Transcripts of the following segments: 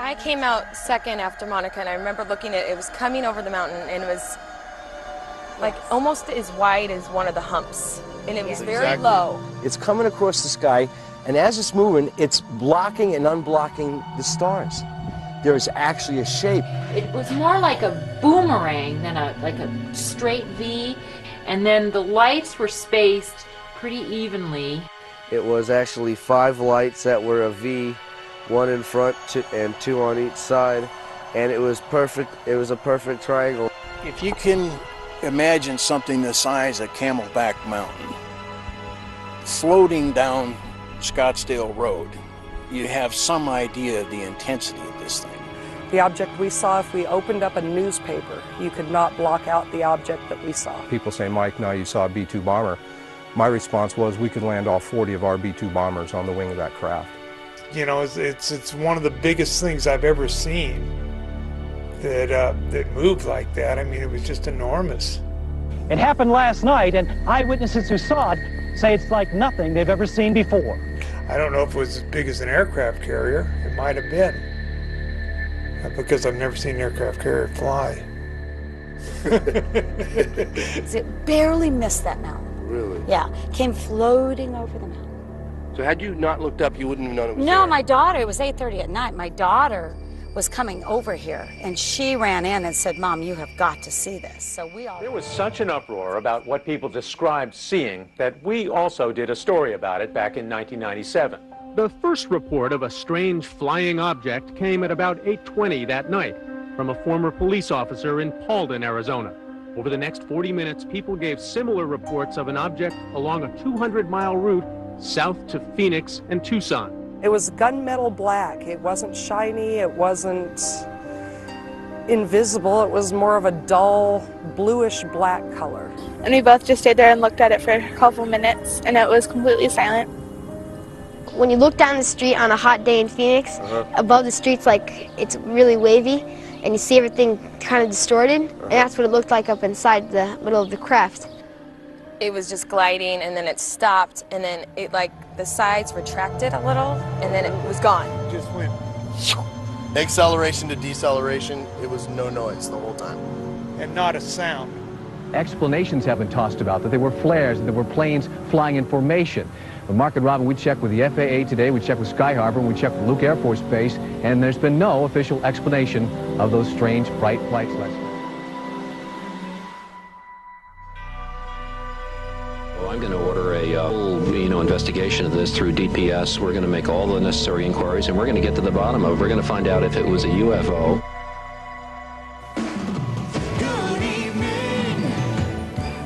I came out second after Monica, and I remember looking at it. It was coming over the mountain, and it was like almost as wide as one of the humps, and it was very low. It's coming across the sky, and as it's moving, it's blocking and unblocking the stars. There is actually a shape. It was more like a boomerang than like a straight V, and then the lights were spaced pretty evenly. It was actually 5 lights that were a V, 1 in front and 2 on each side, and it was perfect. It was a perfect triangle. If you can imagine something the size of Camelback Mountain floating down Scottsdale Road, you have some idea of the intensity of this thing. The object we saw, if we opened up a newspaper, you could not block out the object that we saw. People say, Mike, now you saw a B-2 bomber. My response was, we could land all 40 of our B-2 bombers on the wing of that craft. You know, it's one of the biggest things I've ever seen that moved like that. I mean, it was just enormous. It happened last night, and eyewitnesses who saw it say it's like nothing they've ever seen before. I don't know if it was as big as an aircraft carrier. It might have been, because I've never seen an aircraft carrier fly. It barely missed that mountain. Really? Yeah, came floating over the mountain. So had you not looked up, you wouldn't have known it was No, there. my daughter, it was 8:30 at night. My daughter was coming over here, and she ran in and said, Mom, you have got to see this. So we all... There was such an uproar about what people described seeing that we also did a story about it back in 1997. The first report of a strange flying object came at about 8:20 that night from a former police officer in Paulden, Arizona. Over the next 40 minutes, people gave similar reports of an object along a 200-mile route south to Phoenix and Tucson. It was gunmetal black. It wasn't shiny. It wasn't invisible. It was more of a dull, bluish black color. And we both just stayed there and looked at it for a couple minutes, and it was completely silent. When you look down the street on a hot day in Phoenix, above the street's like it's really wavy, and you see everything kind of distorted, and that's what it looked like up inside the middle of the craft. It was just gliding, and then it stopped, and then it, like, the sides retracted a little, and then it was gone. Just went. Acceleration to deceleration, it was no noise the whole time. And not a sound. Explanations have been tossed about that they were flares, that there were planes flying in formation. But Mark and Robin, we checked with the FAA today, we checked with Sky Harbor, and we checked with Luke Air Force Base, and there's been no official explanation of those strange bright lights last night. I'm going to order a full, investigation of this through DPS. We're going to make all the necessary inquiries, and we're going to get to the bottom of it. We're going to find out if it was a UFO.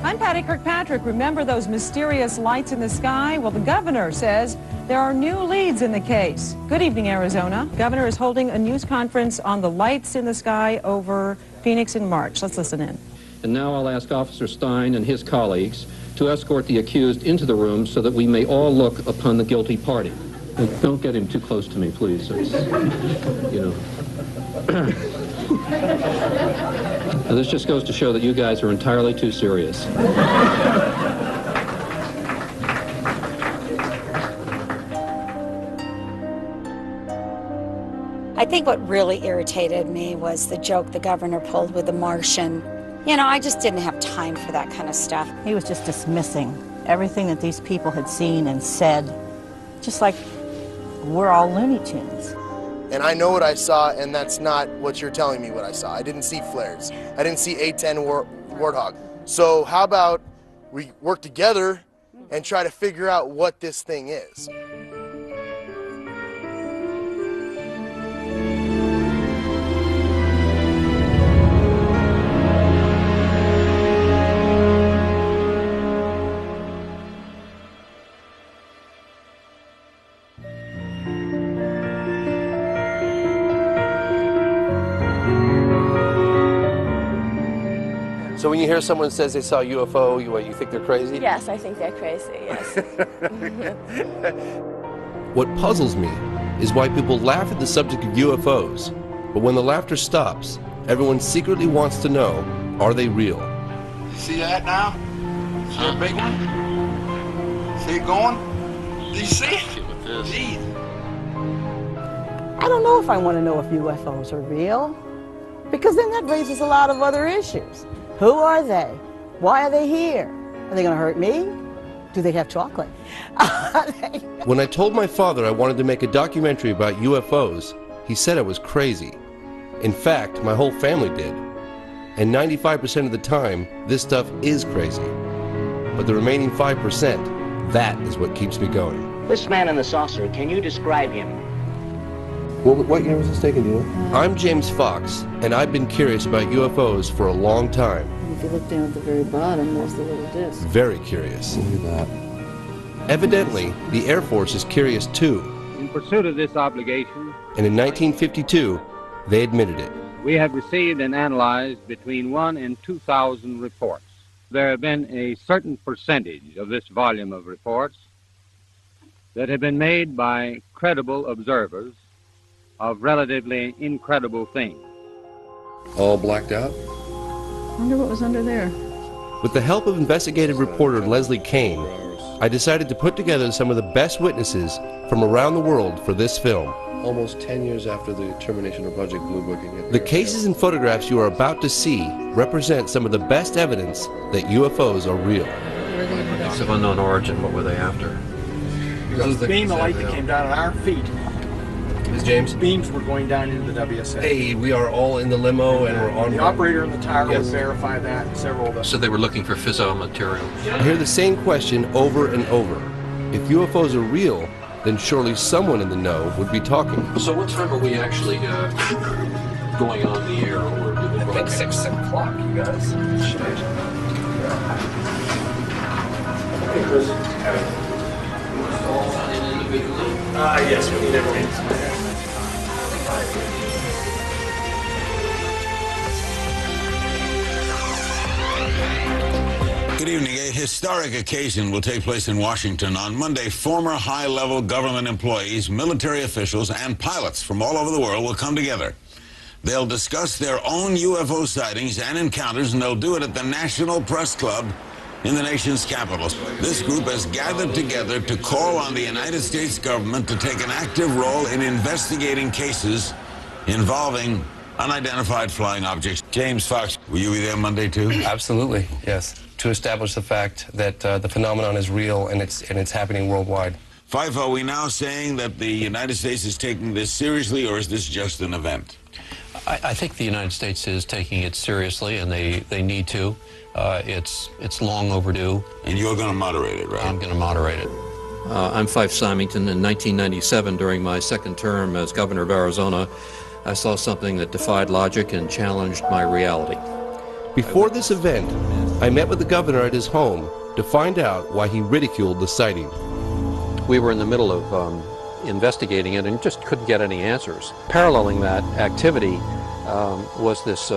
I'm Patty Kirkpatrick. Remember those mysterious lights in the sky? Well, the governor says there are new leads in the case. Good evening, Arizona. Governor is holding a news conference on the lights in the sky over Phoenix in March. Let's listen in. And now I'll ask Officer Stein and his colleagues to escort the accused into the room so that we may all look upon the guilty party. Don't get him too close to me, please. It's, Now, this just goes to show that you guys are entirely too serious. I think what really irritated me was the joke the governor pulled with the Martian. You know, I just didn't have time for that kind of stuff. He was just dismissing everything that these people had seen and said, just like we're all Looney Tunes. And I know what I saw, and that's not what you're telling me what I saw. I didn't see flares. I didn't see A-10 Warthog. So how about we work together and try to figure out what this thing is? So when you hear someone says they saw a UFO, you think they're crazy? Yes, I think they're crazy, yes. What puzzles me is why people laugh at the subject of UFOs, but when the laughter stops, everyone secretly wants to know, are they real? See that now? See a big one? See it going? Do you see it? Jeez. I don't know if I want to know if UFOs are real, because then that raises a lot of other issues. Who are they? Why are they here? Are they going to hurt me? Do they have chocolate? When I told my father I wanted to make a documentary about UFOs, he said I was crazy. In fact, my whole family did. And 95% of the time, this stuff is crazy. But the remaining 5%, that is what keeps me going. This man in the saucer, can you describe him? What year was this taken, do you know? I'm James Fox, and I've been curious about UFOs for a long time. If you look down at the very bottom, there's the little disc. Very curious. Look at that. Evidently, the Air Force is curious too. In pursuit of this obligation, And in 1952, they admitted it. we have received and analyzed between 1,000 and 2,000 reports. There have been a certain percentage of this volume of reports that have been made by credible observers of relatively incredible things. All blacked out? Wonder what was under there. With the help of investigative reporter Leslie Kane, I decided to put together some of the best witnesses from around the world for this film. Almost 10 years after the termination of Project Blue Book. The cases and photographs you are about to see represent some of the best evidence that UFOs are real. It's of unknown origin. What were they after? There was a beam of light that came down at our feet. Is James? Beams were going down into the WSA. Hey, we are all in the limo and we're on. The operator in the tower would verify that, and several of them. So they were looking for fissile material. I hear the same question over and over. If UFOs are real, then surely someone in the know would be talking. So what time are we actually going on the air? Or I think 6 o'clock, you guys. Hey, Chris. Yes, we need everyone. Good evening. A historic occasion will take place in Washington on Monday. Former high-level government employees, military officials, and pilots from all over the world will come together. They'll discuss their own UFO sightings and encounters, and they'll do it at the National Press Club in the nation's capital. This group has gathered together to call on the United States government to take an active role in investigating cases involving unidentified flying objects. James Fox, will you be there Monday too? Absolutely, yes. To establish the fact that the phenomenon is real and it's happening worldwide. Fife, are we now saying that the United States is taking this seriously, or is this just an event? I think the United States is taking it seriously, and they need to. It's long overdue. And you're going to moderate it, right? I'm going to moderate it. I'm Fife Symington. In 1997, during my second term as governor of Arizona, I saw something that defied logic and challenged my reality. Before this event, I met with the governor at his home to find out why he ridiculed the sighting. We were in the middle of investigating it and just couldn't get any answers. Paralleling that activity was this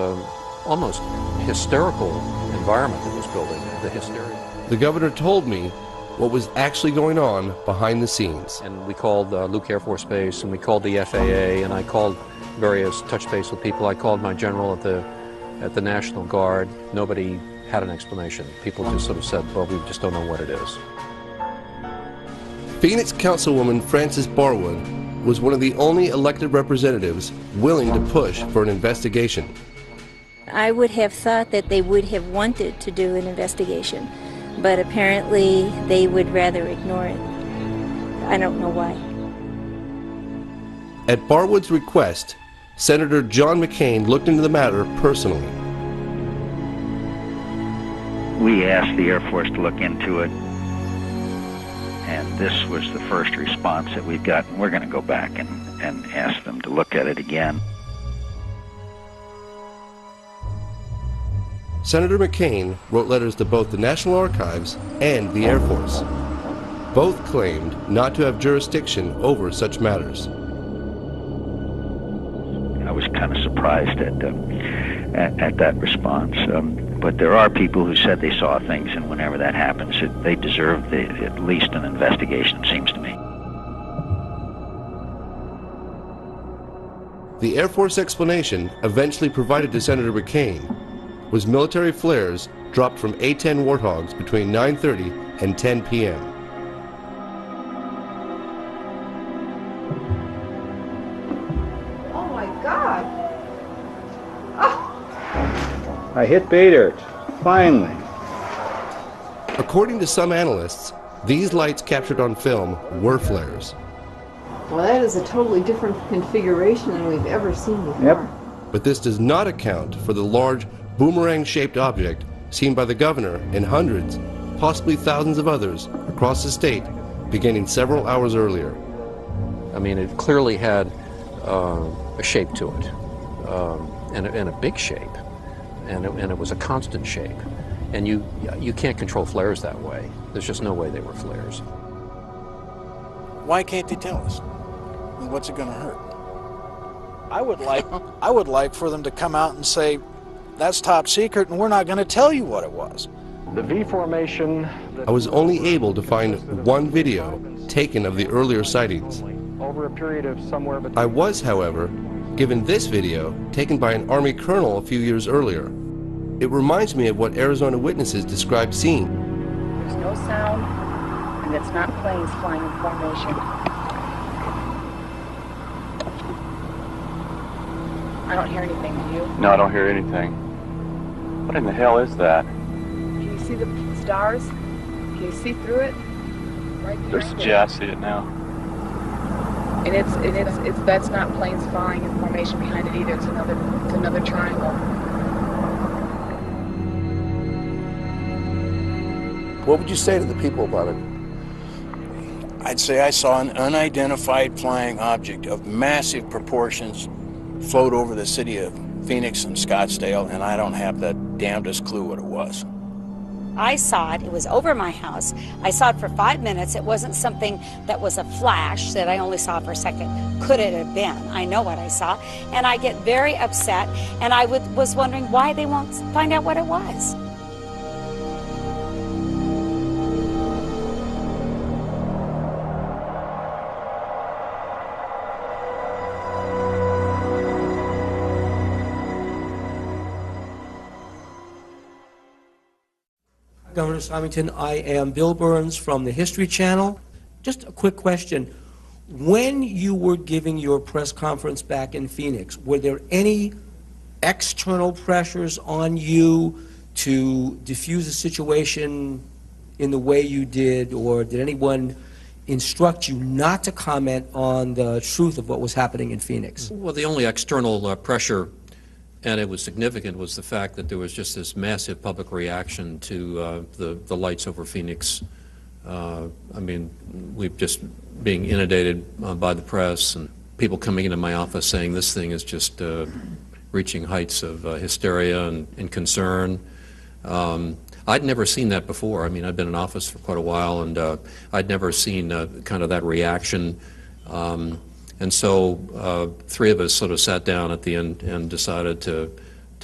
almost hysterical environment that was building, the hysteria. The governor told me what was actually going on behind the scenes. And we called Luke Air Force Base, and we called the FAA, and I called various touch base with people. I called my general at the National Guard. Nobody had an explanation. People just sort of said, well, we just don't know what it is. Phoenix Councilwoman Frances Barwood was one of the only elected representatives willing to push for an investigation. I would have thought that they would have wanted to do an investigation, but apparently they would rather ignore it. I don't know why. At Barwood's request, Senator John McCain looked into the matter personally. We asked the Air Force to look into it, and this was the first response that we've gotten. We're going to go back and ask them to look at it again. Senator McCain wrote letters to both the National Archives and the Air Force. Both claimed not to have jurisdiction over such matters. I was kind of surprised at that response. But there are people who said they saw things, and whenever that happens, they deserve at least an investigation, it seems to me. The Air Force explanation eventually provided to Senator McCain was military flares dropped from A-10 Warthogs between 9:30 and 10 p.m. I hit pay dirt. Finally. According to some analysts, these lights captured on film were flares. Well, that is a totally different configuration than we've ever seen before. Yep. But this does not account for the large boomerang-shaped object seen by the governor and hundreds, possibly thousands of others across the state beginning several hours earlier. I mean, it clearly had a shape to it, and a big shape, and it was a constant shape. And you can't control flares that way. There's just no way they were flares. Why can't they tell us? I mean, what's it going to hurt? I would like for them to come out and say, that's top secret and we're not going to tell you what it was. The V formation... I was only able to find one video taken of the earlier sightings. Over a period of somewhere between... I was, however, given this video taken by an Army colonel a few years earlier. It reminds me of what Arizona witnesses described seeing. There's no sound, and it's not planes flying in formation. I don't hear anything, do you? No, I don't hear anything. What in the hell is that? Can you see the stars? Can you see through it? Right behind it. Yeah, I see it now. And it's that's not planes flying in formation behind it either. It's another triangle. What would you say to the people about it? I'd say I saw an unidentified flying object of massive proportions float over the city of Phoenix and Scottsdale, and I don't have the damnedest clue what it was. I saw it. It was over my house. I saw it for 5 minutes. It wasn't something that was a flash that I only saw for a second. Could it have been? I know what I saw. And I get very upset, and I was wondering why they won't find out what it was. Governor Symington, I am Bill Burns from the History Channel. Just a quick question. When you were giving your press conference back in Phoenix, were there any external pressures on you to diffuse the situation in the way you did, or did anyone instruct you not to comment on the truth of what was happening in Phoenix? Well, the only external pressure, and it was significant, was the fact that there was just this massive public reaction to the lights over Phoenix. I mean, we've just being inundated by the press and people coming into my office saying this thing is just reaching heights of hysteria and concern. I'd never seen that before. I mean, I'd been in office for quite a while, and I'd never seen kind of that reaction. And so three of us sort of sat down at the end and decided to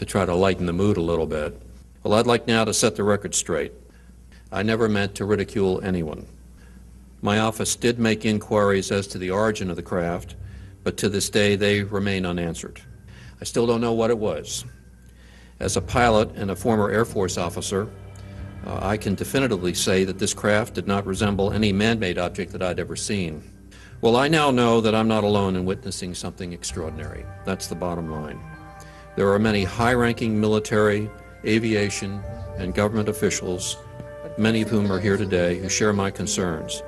try to lighten the mood a little bit. Well, I'd like now to set the record straight. I never meant to ridicule anyone. My office did make inquiries as to the origin of the craft, but to this day they remain unanswered. I still don't know what it was. As a pilot and a former Air Force officer, I can definitively say that this craft did not resemble any man-made object that I'd ever seen. Well, I now know that I'm not alone in witnessing something extraordinary. That's the bottom line. There are many high-ranking military, aviation, and government officials, many of whom are here today, who share my concerns.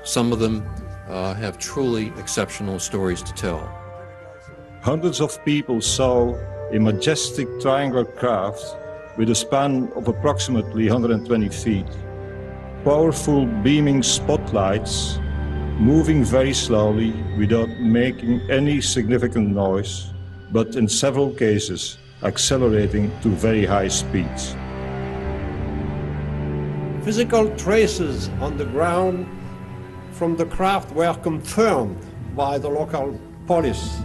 Some of them have truly exceptional stories to tell. Hundreds of people saw a majestic triangular craft with a span of approximately 120 feet. Powerful beaming spotlights moving very slowly without making any significant noise, but in several cases accelerating to very high speeds. Physical traces on the ground from the craft were confirmed by the local police.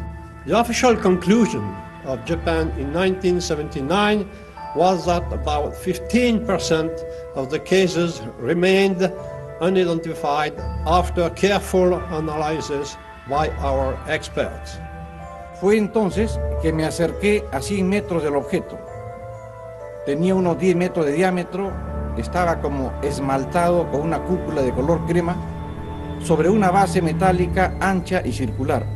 The official conclusion of Japan in 1979 was that about 15% of the cases remained unidentified after careful analysis by our experts. Fue entonces que me acerqué a 100 metros del objeto. Tenía unos 10 metros de diámetro, estaba como esmaltado con una cúpula de color crema sobre una base metálica ancha y circular.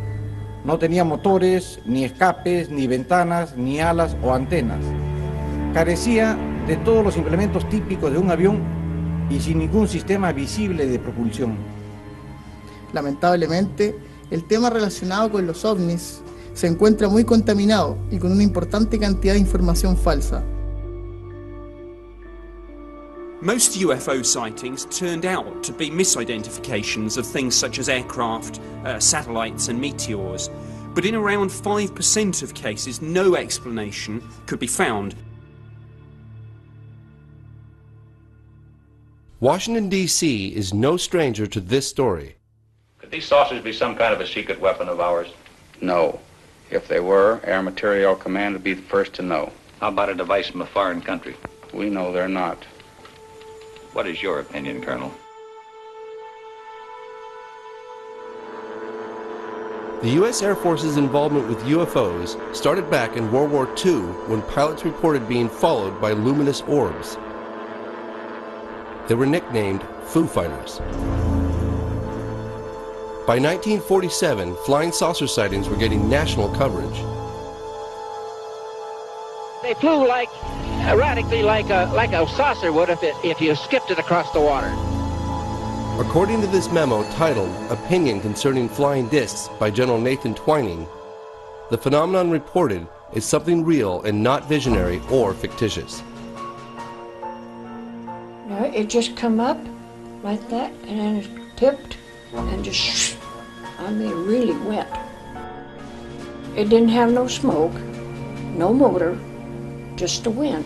No tenía motores, ni escapes, ni ventanas, ni alas o antenas. Carecía de todos los implementos típicos de un avión y sin ningún sistema visible de propulsión. Lamentablemente, el tema relacionado con los ovnis se encuentra muy contaminado y con una importante cantidad de información falsa. Most UFO sightings turned out to be misidentifications of things such as aircraft, satellites and meteors. But in around 5% of cases, no explanation could be found. Washington, D.C. is no stranger to this story. Could these saucers be some kind of a secret weapon of ours? No. If they were, Air Materiel Command would be the first to know. How about a device from a foreign country? We know they're not. What is your opinion, Colonel? The U.S. Air Force's involvement with UFOs started back in World War II when pilots reported being followed by luminous orbs. They were nicknamed Foo Fighters. By 1947, flying saucer sightings were getting national coverage. They flew erratically like a saucer would if you skipped it across the water. According to this memo titled Opinion Concerning Flying Discs by General Nathan Twining, the phenomenon reported is something real and not visionary or fictitious. No, it just come up like that and then it tipped and just, I mean, really went. It didn't have no smoke, no motor, just the wind.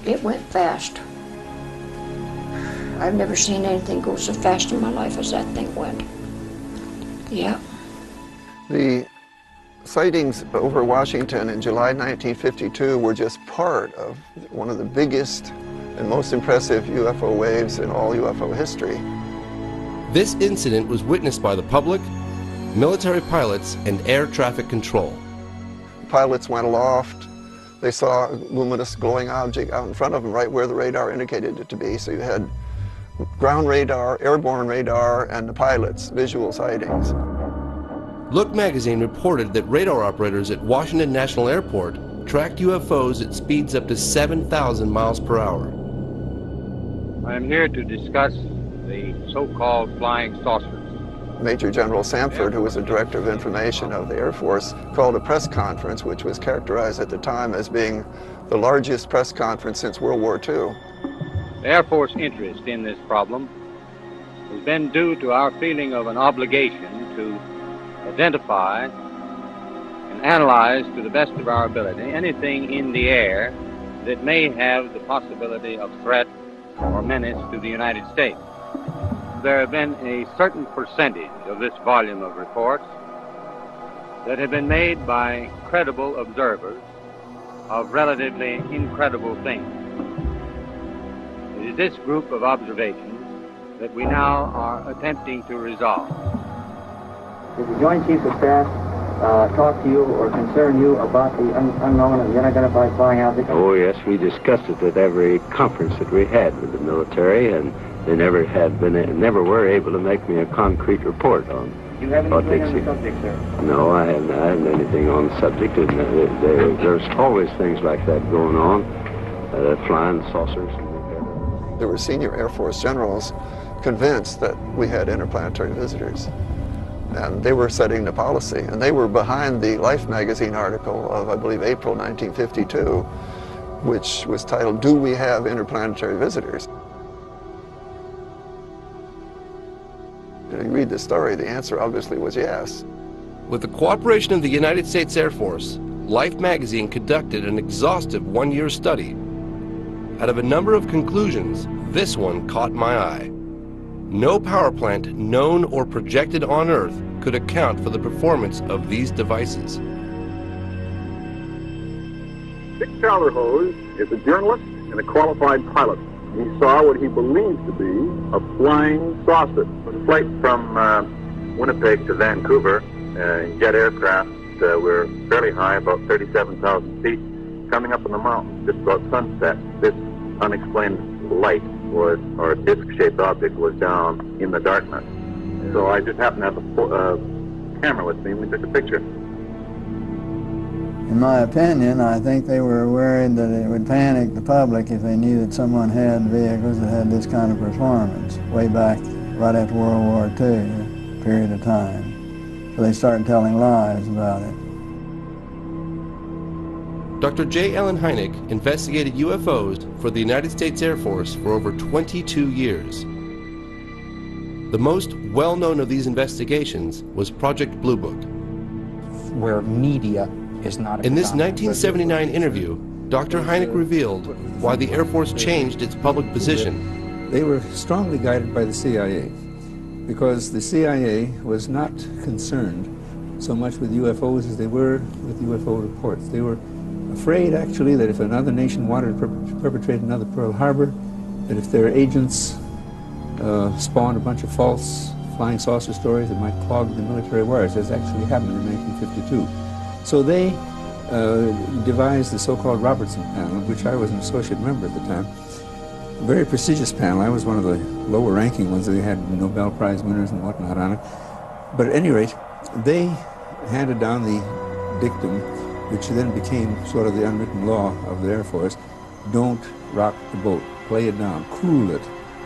It went fast. I've never seen anything go so fast in my life as that thing went. Yeah. The sightings over Washington in July 1952 were just part of one of the biggest and most impressive UFO waves in all UFO history. This incident was witnessed by the public, military pilots, and air traffic control. Pilots went aloft. They saw a luminous glowing object out in front of them right where the radar indicated it to be. So you had ground radar, airborne radar, and the pilots' visual sightings. Look magazine reported that radar operators at Washington National Airport tracked UFOs at speeds up to 7,000 miles per hour. I am here to discuss the so-called flying saucers. Major General Samford, who was the Director of Information of the Air Force, called a press conference, which was characterized at the time as being the largest press conference since World War II. The Air Force interest in this problem has been due to our feeling of an obligation to identify and analyze to the best of our ability anything in the air that may have the possibility of threat or menace to the United States. There have been a certain percentage of this volume of reports that have been made by credible observers of relatively incredible things. It is this group of observations that we now are attempting to resolve. Did the Joint Chiefs of Staff talk to you or concern you about the unknown and the unidentified flying object? Oh yes, we discussed it at every conference that we had with the military, and they never were able to make me a concrete report on. Do you have anything on the subject, sir? No, I haven't anything on the subject, and there's always things like that going on, flying saucers. There were senior Air Force generals convinced that we had interplanetary visitors. And they were setting the policy, and they were behind the Life magazine article of, I believe, April 1952, which was titled, "Do We Have Interplanetary Visitors?" If you read the story, the answer obviously was yes. With the cooperation of the United States Air Force, Life magazine conducted an exhaustive one-year study. Out of a number of conclusions, this one caught my eye. No power plant known or projected on Earth could account for the performance of these devices. Dick Calderhose is a journalist and a qualified pilot. He saw what he believed to be a flying saucer. The flight from Winnipeg to Vancouver in jet aircraft, we're fairly high, about 37,000 feet, coming up in the mountains just about sunset. This unexplained light or a disc-shaped object was down in the darkness. So I just happened to have a camera with me, and we took a picture. In my opinion, I think they were worried that it would panic the public if they knew that someone had vehicles that had this kind of performance way back right after World War II, a period of time. So they started telling lies about it. Dr. J. Allen Hynek investigated UFOs for the United States Air Force for over 22 years. The most well-known of these investigations was Project Blue Book. Where media is not... In this 1979 interview, Dr. Hynek revealed why the Air Force changed its public position. They were strongly guided by the CIA, because the CIA was not concerned so much with UFOs as they were with UFO reports. They were afraid, actually, that if another nation wanted to perpetrate another Pearl Harbor, that if their agents spawned a bunch of false flying saucer stories that might clog the military wires, as actually happened in 1952. So they devised the so-called Robertson panel, of which I was an associate member at the time. A very prestigious panel. I was one of the lower ranking ones. They had Nobel Prize winners and whatnot on it. But at any rate, they handed down the dictum, which then became sort of the unwritten law of the Air Force: don't rock the boat, play it down, cool it,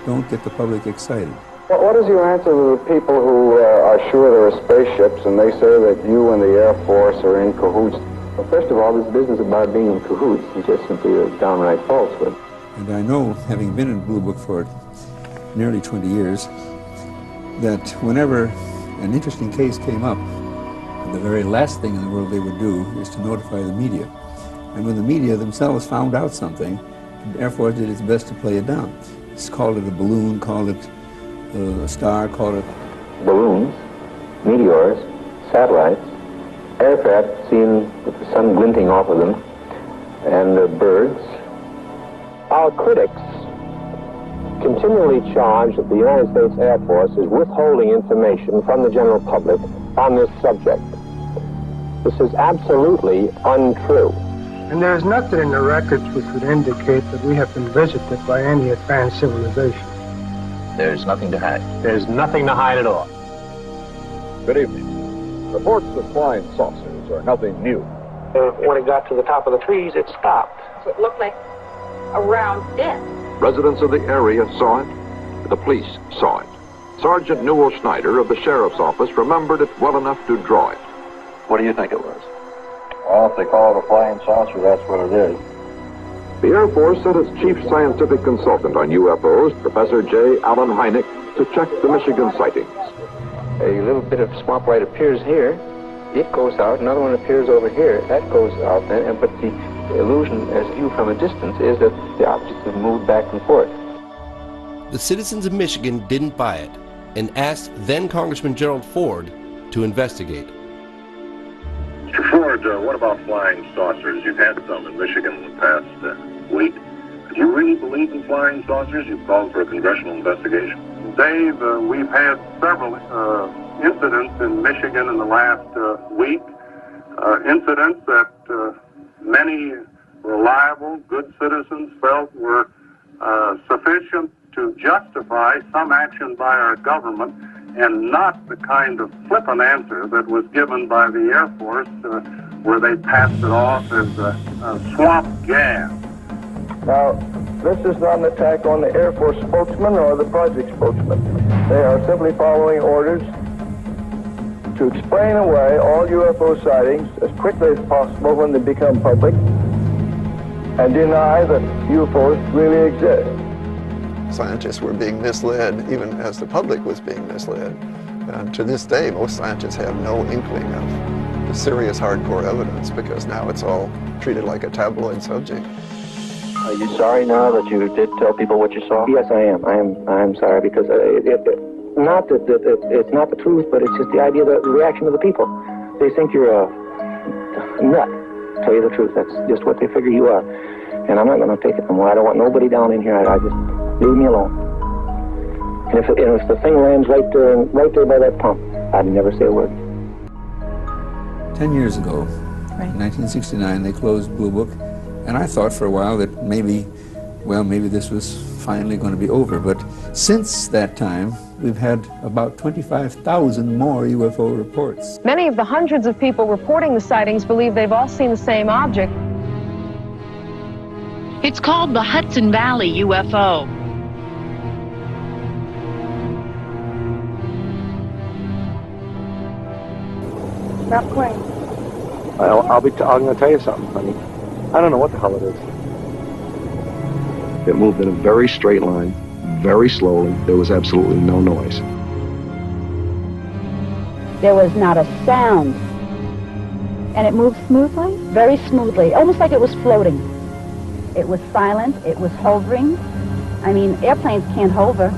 don't get the public excited. Well, what is your answer to the people who are sure there are spaceships and they say that you and the Air Force are in cahoots? Well, first of all, this business about being in cahoots is just simply a downright falsehood. And I know, having been in Blue Book for nearly 20 years, that whenever an interesting case came up, the very last thing in the world they would do is to notify the media. And when the media themselves found out something, the Air Force did its best to play it down. It's called it a balloon, called it a star, called it... Balloons, meteors, satellites, aircraft seen with the sun glinting off of them, and birds. Our critics continually charge that the United States Air Force is withholding information from the general public on this subject. This is absolutely untrue. And there is nothing in the records which would indicate that we have been visited by any advanced civilization. There's nothing to hide. There's nothing to hide at all. Good evening. Reports of flying saucers are nothing new. When it got to the top of the trees, it stopped. So it looked like a round disc. Residents of the area saw it. The police saw it. Sergeant Newell Schneider of the Sheriff's Office remembered it well enough to draw it. What do you think it was? Well, if they call it a flying saucer, that's what it is. The Air Force sent its chief scientific consultant on UFOs, Professor J. Allen Hynek, to check the Michigan sightings. A little bit of small light appears here, it goes out, another one appears over here, that goes out then, but the illusion as viewed from a distance is that the objects have moved back and forth. The citizens of Michigan didn't buy it and asked then Congressman Gerald Ford to investigate. Mr. Ford, what about flying saucers? You've had some in Michigan in the past week. Do you really believe in flying saucers? You've called for a congressional investigation. Dave, we've had several incidents in Michigan in the last week. Incidents that many reliable, good citizens felt were sufficient to justify some action by our government, and not the kind of flippant answer that was given by the Air Force, where they passed it off as a swamp gas. Now, this is not an attack on the Air Force spokesman or the project spokesman. They are simply following orders to explain away all UFO sightings as quickly as possible when they become public and deny that UFOs really exist. Scientists were being misled, even as the public was being misled. And to this day, most scientists have no inkling of the serious hardcore evidence, because now it's all treated like a tabloid subject. Are you sorry now that you did tell people what you saw? Yes, I am. I am sorry, because not that it's not the truth, but it's just the idea, the reaction of the people. They think you're a nut, to tell you the truth. That's just what they figure you are. And I'm not going to take it no more. I don't want nobody down in here. I just leave me alone. And if the thing lands right there by that pump, I'd never say a word. 10 years ago, in 1969, they closed Blue Book, and I thought for a while that maybe well, maybe this was finally going to be over. But since that time, we've had about 25,000 more UFO reports. Many of the hundreds of people reporting the sightings believe they've all seen the same object. It's called the Hudson Valley UFO. Not quite. I'm going to tell you something, honey. I don't know what the hell it is. It moved in a very straight line, very slowly. There was absolutely no noise. There was not a sound. And it moved smoothly? Very smoothly, almost like it was floating. It was silent, it was hovering. I mean, airplanes can't hover.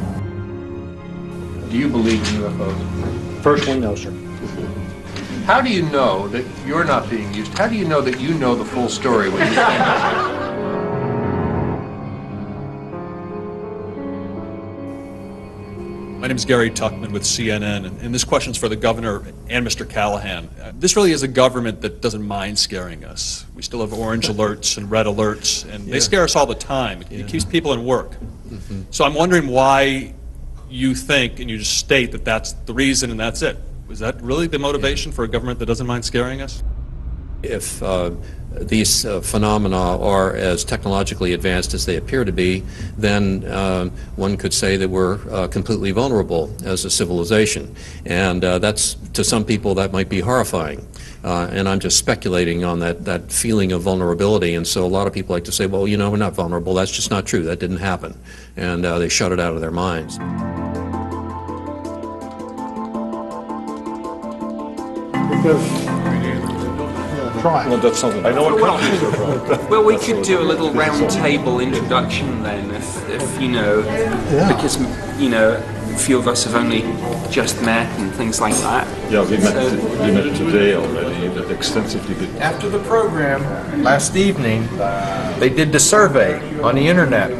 Do you believe in UFOs? Personally, no, sir. How do you know that you're not being used? How do you know that you know the full story when you stand? My name is Gary Tuckman with CNN, and this question's for the governor and Mr. Callahan. This really is a government that doesn't mind scaring us. We still have orange alerts and red alerts, and they scare us all the time. It keeps people in work. So I'm wondering why you think, and you just state that that's the reason and that's it. Is that really the motivation for a government that doesn't mind scaring us? If these phenomena are as technologically advanced as they appear to be, then one could say that we're completely vulnerable as a civilization. And that's, to some people, that might be horrifying. And I'm just speculating on that feeling of vulnerability. And so a lot of people like to say, well, you know, we're not vulnerable. That's just not true. That didn't happen. And they shut it out of their minds. Well, that's something. I know what countries are from. Well, we could do a little round table introduction then, if you know, because, you know, a few of us have only just met and things like that. Yeah, we met today already, but extensively. After the program, last evening, they did the survey on the internet.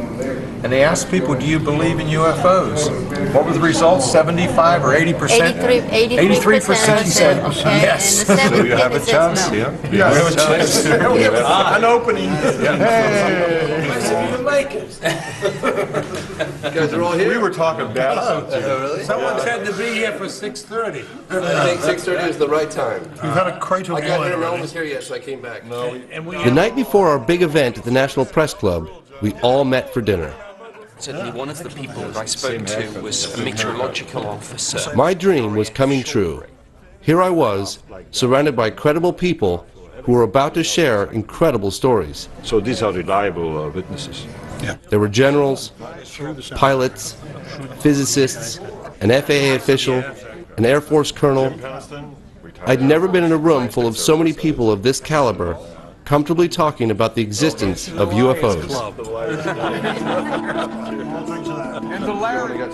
And they asked people, do you believe in UFOs? What were the results, 75 or 80%? 83% said yes. So you have a chance, yeah? You have a chance. An opening. You make it. You guys are all here? We were talking bad about you. Someone said to be here for 6:30. I think 6:30 is the right time. We've had a crate of I didn't know it was here yet, so I came back. The night before our big event at the National Press Club, we all met for dinner. Certainly one of the people that I spoke to was a meteorological officer. My dream was coming true. Here I was, surrounded by credible people who were about to share incredible stories. So these are reliable witnesses. Yeah. There were generals, pilots, physicists, an FAA official, an Air Force colonel. I'd never been in a room full of so many people of this caliber comfortably talking about the existence of UFOs.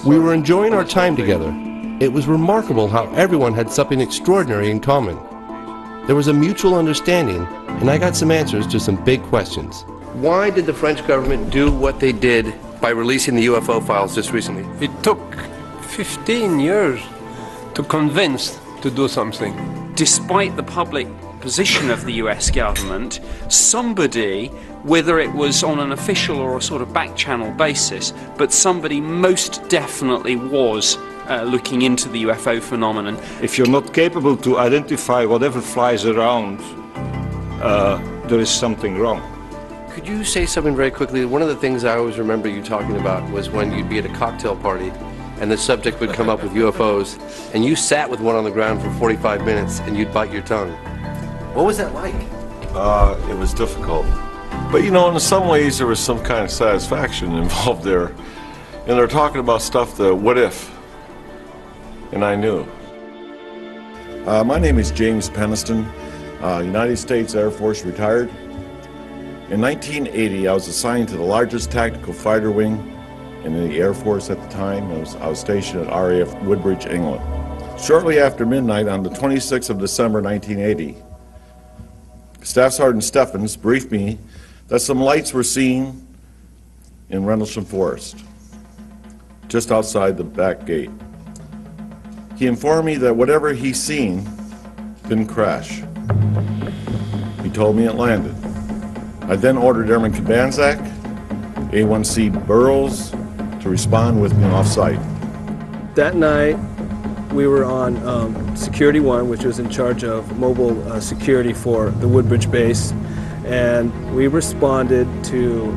We were enjoying our time together. It was remarkable how everyone had something extraordinary in common. There was a mutual understanding, and I got some answers to some big questions. Why did the French government do what they did by releasing the UFO files just recently? It took 15 years to convince to do something. Despite the public position of the US government, somebody, whether it was on an official or a sort of back-channel basis, but somebody most definitely was looking into the UFO phenomenon. If you're not capable to identify whatever flies around, there is something wrong. Could you say something very quickly? One of the things I always remember you talking about was when you'd be at a cocktail party and the subject would come up with UFOs, and you sat with one on the ground for 45 minutes and you'd bite your tongue. What was that like? It was difficult. But you know, in some ways there was some kind of satisfaction involved there. And they're talking about stuff, the what if. And I knew. My name is James Peniston, United States Air Force retired. In 1980, I was assigned to the largest tactical fighter wing in the Air Force at the time. I was stationed at RAF Woodbridge, England. Shortly after midnight on the 26th of December 1980, Staff Sergeant Steffens briefed me that some lights were seen in Rendlesham Forest, just outside the back gate. He informed me that whatever he seen didn't crash. He told me it landed. I then ordered Airman Kabanzak A1C Burroughs to respond with me off-site. That night, we were on Security 1, which was in charge of mobile security for the Woodbridge base, and we responded to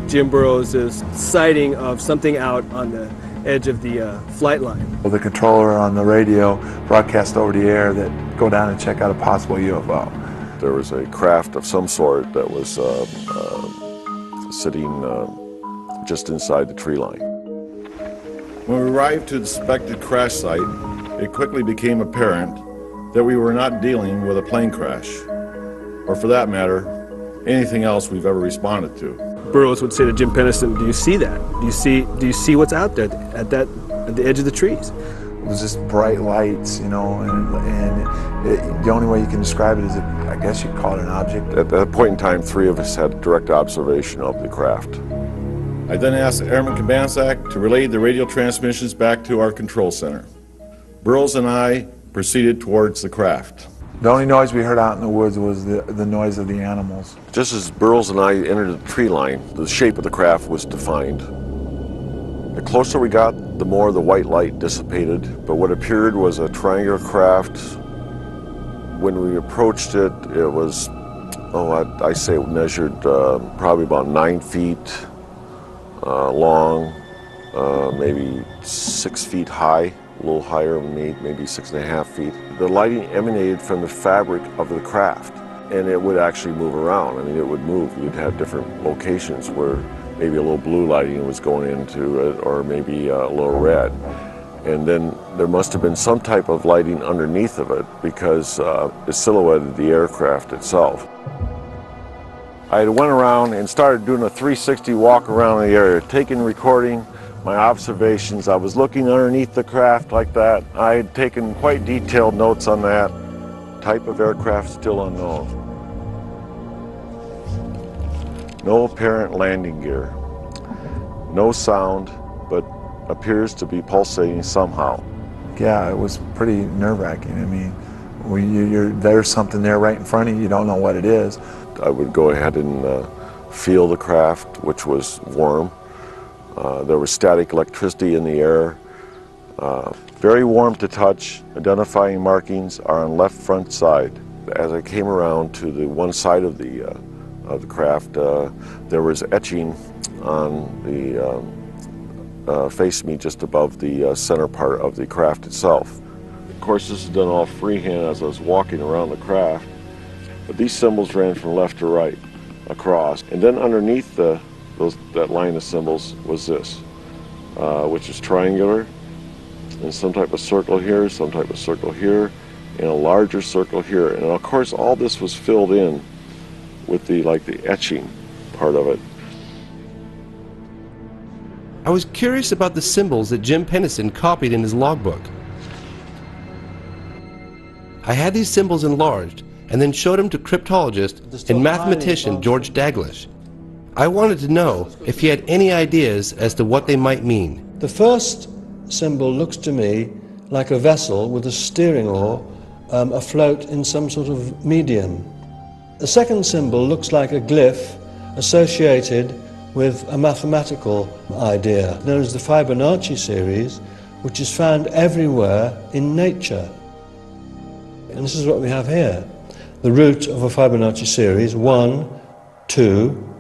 Jim Burroughs' sighting of something out on the edge of the flight line. The controller on the radio broadcast over the air that go down and check out a possible UFO. There was a craft of some sort that was sitting just inside the tree line. When we arrived to the suspected crash site, it quickly became apparent that we were not dealing with a plane crash, or for that matter, anything else we've ever responded to. Burroughs would say to Jim Pennison, "Do you see that? Do you see what's out there at the edge of the trees?" It was just bright lights, you know, and the only way you can describe it is, I guess you'd call it an object. At that point in time, 3 of us had direct observation of the craft. I then asked Airman Kabansak to relay the radio transmissions back to our control center. Burroughs and I proceeded towards the craft. The only noise we heard out in the woods was the noise of the animals. Just as Burroughs and I entered the tree line, the shape of the craft was defined. The closer we got, the more the white light dissipated, but what appeared was a triangular craft. When we approached it, it was, I say it measured probably about 9 feet long, maybe 6 feet high, a little higher, maybe 6.5 feet. The lighting emanated from the fabric of the craft, and it would actually move around. I mean, it would move. You'd have different locations where maybe a little blue lighting was going into it, or maybe a little red. And then there must have been some type of lighting underneath of it, because it silhouetted the aircraft itself. I went around and started doing a 360 walk around the area, taking, recording my observations. I was looking underneath the craft like that. I had taken quite detailed notes on that. Type of aircraft still unknown. No apparent landing gear. No sound, but appears to be pulsating somehow. Yeah, it was pretty nerve-wracking. I mean, there's something there right in front of you, you don't know what it is. I would go ahead and feel the craft, which was warm. There was static electricity in the air. Very warm to touch. Identifying markings are on left front side. As I came around to the one side of the craft, there was etching on the face me just above the center part of the craft itself. Of course, this is done all freehand as I was walking around the craft, but these symbols ran from left to right across, and then underneath that line of symbols was this, which is triangular, and some type of circle here, some type of circle here, and a larger circle here. And of course, all this was filled in with the etching part of it. I was curious about the symbols that Jim Pennison copied in his logbook. I had these symbols enlarged and then showed them to cryptologist and mathematician George Daglish. I wanted to know if he had any ideas as to what they might mean. The first symbol looks to me like a vessel with a steering oar afloat in some sort of medium. The second symbol looks like a glyph associated with a mathematical idea known as the Fibonacci series, which is found everywhere in nature. And this is what we have here. The root of a Fibonacci series, 1, 2,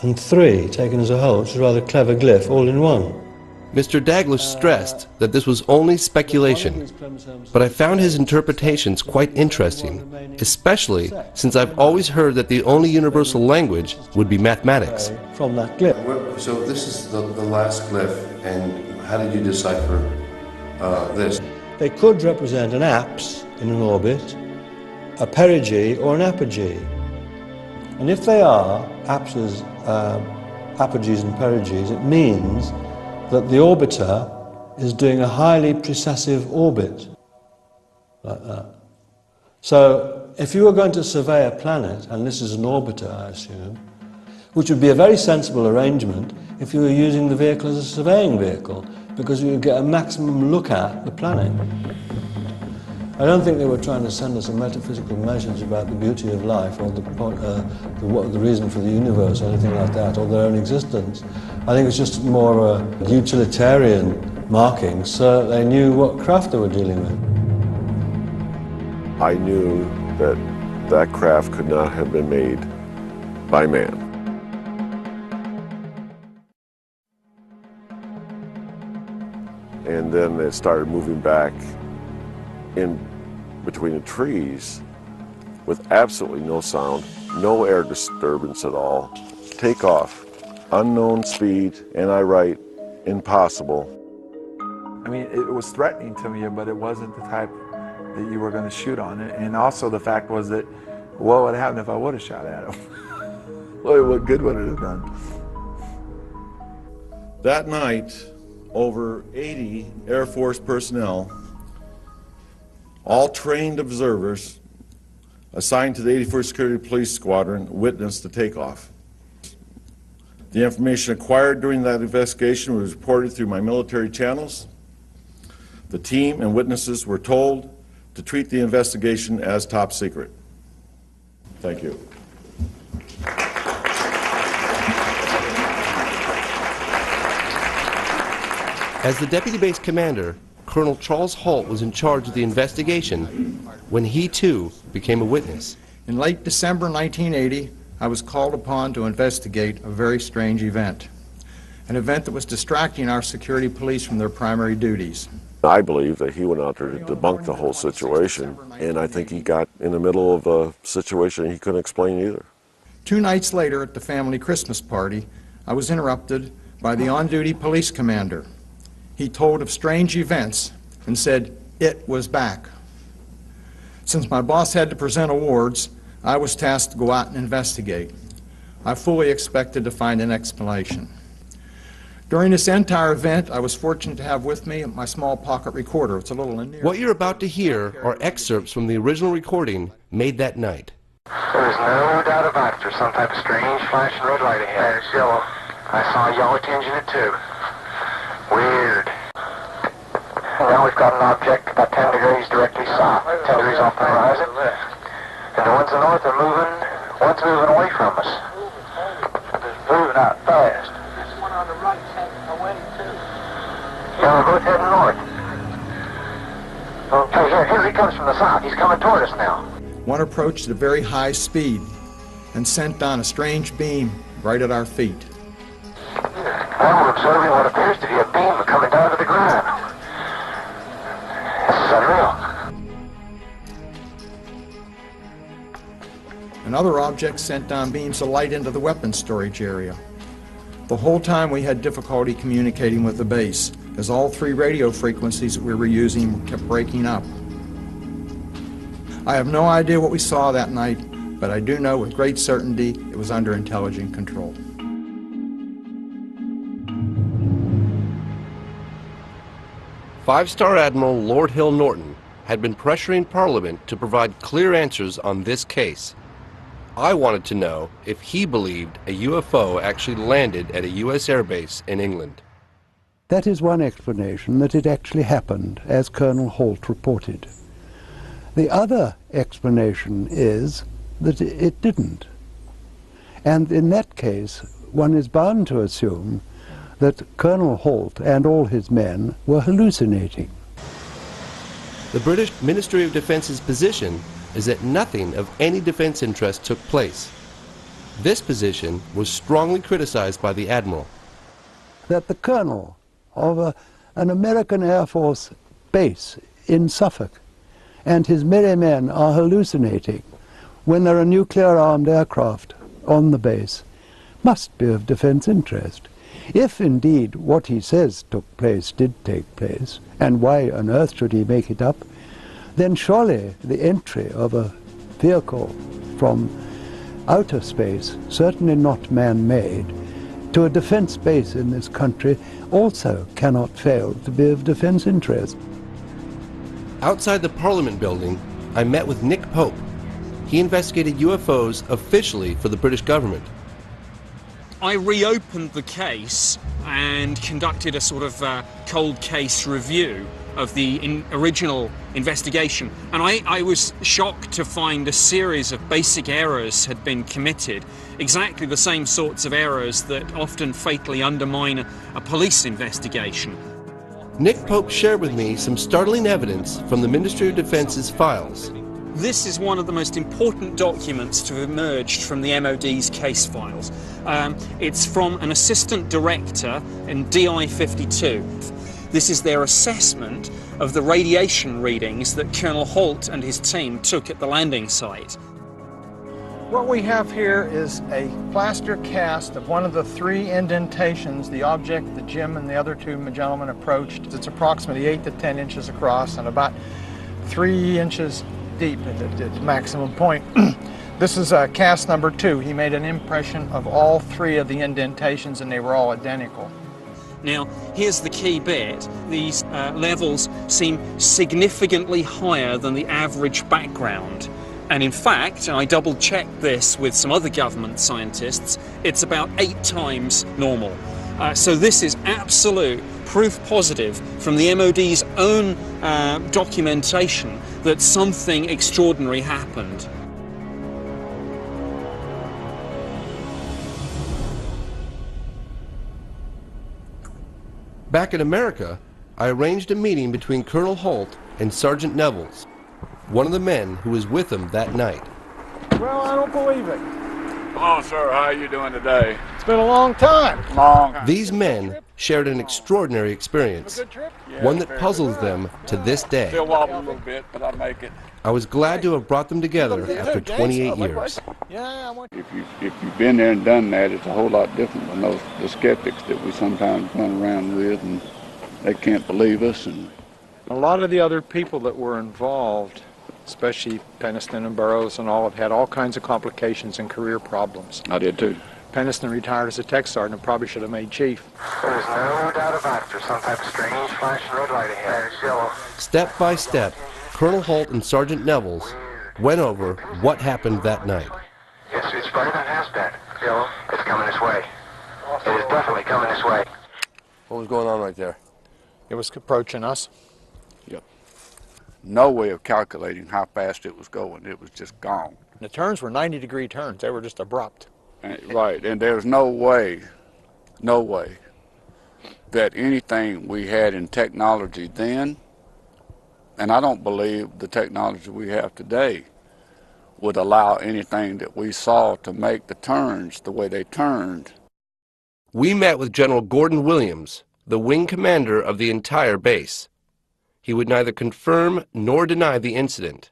and 3, taken as a whole, which is a rather clever glyph, all in one. Mr. Daglish stressed that this was only speculation, but I found his interpretations quite interesting, especially since I've always heard that the only universal language would be mathematics. From that glyph. So this is the last glyph, and how did you decipher this? They could represent an apse in an orbit, a perigee, or an apogee. And if they are apses, apogees and perigees, it means that the orbiter is doing a highly precessive orbit, like that. So if you were going to survey a planet, and this is an orbiter, I assume, which would be a very sensible arrangement if you were using the vehicle as a surveying vehicle, because you would get a maximum look at the planet. I don't think they were trying to send us a metaphysical message about the beauty of life or the reason for the universe or anything like that, or their own existence. I think it was just more a utilitarian marking so that they knew what craft they were dealing with. I knew that that craft could not have been made by man. And then it started moving back in between the trees with absolutely no sound, no air disturbance at all. Take off, unknown speed, and I write, impossible. I mean, it was threatening to me, but it wasn't the type that you were going to shoot on it. And also the fact was that, what would happen if I would have shot at him? Well, what good would it have done? That night, over 80 Air Force personnel, all trained observers assigned to the 81st Security Police Squadron, witnessed the takeoff. The information acquired during that investigation was reported through my military channels. The team and witnesses were told to treat the investigation as top secret. Thank you. As the deputy base commander, Colonel Charles Holt was in charge of the investigation when he too became a witness. In late December 1980, I was called upon to investigate a very strange event, an event that was distracting our security police from their primary duties. I believe that he went out there to debunk the whole situation, and I think he got in the middle of a situation he couldn't explain either. 2 nights later at the family Christmas party, I was interrupted by the on-duty police commander. He told of strange events and said it was back. Since my boss had to present awards, I was tasked to go out and investigate. I fully expected to find an explanation. During this entire event, I was fortunate to have with me my small pocket recorder. It's a little in there. What you're about to hear are excerpts from the original recording made that night. There's no doubt about it. There's some type of strange flashing red light ahead. It's yellow. I saw a yellow tinge in it too. Weird. And now we've got an object about 10 degrees directly south, 10 degrees off the horizon. And the ones in the north are moving, one's moving away from us. It's moving out fast. This one on the right's heading away too. Yeah, we're both heading north. Okay, here he comes from the south. He's coming toward us now. One approached at a very high speed and sent down a strange beam right at our feet. Now we're observing what appears to be a beam coming down to the ground. This is unreal. Another object sent down beams of light into the weapons storage area. The whole time we had difficulty communicating with the base, as all 3 radio frequencies that we were using kept breaking up. I have no idea what we saw that night, but I do know with great certainty it was under intelligent control. Five-star Admiral Lord Hill Norton had been pressuring Parliament to provide clear answers on this case. I wanted to know if he believed a UFO actually landed at a U.S. airbase in England. That is one explanation, that it actually happened, as Colonel Holt reported. The other explanation is that it didn't. And in that case, one is bound to assume that Colonel Holt and all his men were hallucinating. The British Ministry of Defence's position is that nothing of any defense interest took place. This position was strongly criticized by the Admiral. That the colonel of an American Air Force base in Suffolk and his merry men are hallucinating when there are nuclear-armed aircraft on the base must be of defense interest. If indeed what he says took place did take place, and why on earth should he make it up, then surely the entry of a vehicle from outer space, certainly not man-made, to a defense base in this country also cannot fail to be of defense interest. Outside the Parliament building, I met with Nick Pope. He investigated UFOs officially for the British government. I reopened the case and conducted a sort of cold case review of the original investigation, and I was shocked to find a series of basic errors had been committed, exactly the same sorts of errors that often fatally undermine a police investigation. Nick Pope shared with me some startling evidence from the Ministry of Defense's files. This is one of the most important documents to have emerged from the MOD's case files. It's from an assistant director in DI 52. This is their assessment of the radiation readings that Colonel Holt and his team took at the landing site. What we have here is a plaster cast of one of the 3 indentations the object that Jim and the other 2 gentlemen approached. It's approximately 8 to 10 inches across and about 3 inches deep at its maximum point. This is cast number 2. He made an impression of all 3 of the indentations and they were all identical. Now, here's the key bit. These levels seem significantly higher than the average background. And in fact, I double-checked this with some other government scientists, it's about 8 times normal. So this is absolute proof positive from the MOD's own documentation that something extraordinary happened. Back in America, I arranged a meeting between Colonel Holt and Sergeant Nevels, one of the men who was with him that night. Well, I don't believe it. Hello, sir. How are you doing today? It's been a long time. These men shared an extraordinary experience, one that puzzles them to this day. Still wobble a little bit, but I make it. I was glad to have brought them together after 28 years. If you've been there and done that, it's a whole lot different than the skeptics that we sometimes run around with, and they can't believe us. And a lot of the other people that were involved, especially Peniston and Burroughs and all, have had all kinds of complications and career problems. I did too. Peniston retired as a tech sergeant and probably should have made chief. There's no doubt about it. There's some type of strange flashing red light ahead. It's yellow. Step by step, Colonel Holt and Sergeant Nevels went over what happened that night. Yes, it's brighter than it has been. Yellow. It's coming this way. It is definitely coming this way. What was going on right there? It was approaching us. Yep. No way of calculating how fast it was going. It was just gone. The turns were 90-degree turns. They were just abrupt. Right, and there's no way that anything we had in technology then, and I don't believe the technology we have today, would allow anything that we saw to make the turns the way they turned. We met with General Gordon Williams, the wing commander of the entire base. He would neither confirm nor deny the incident.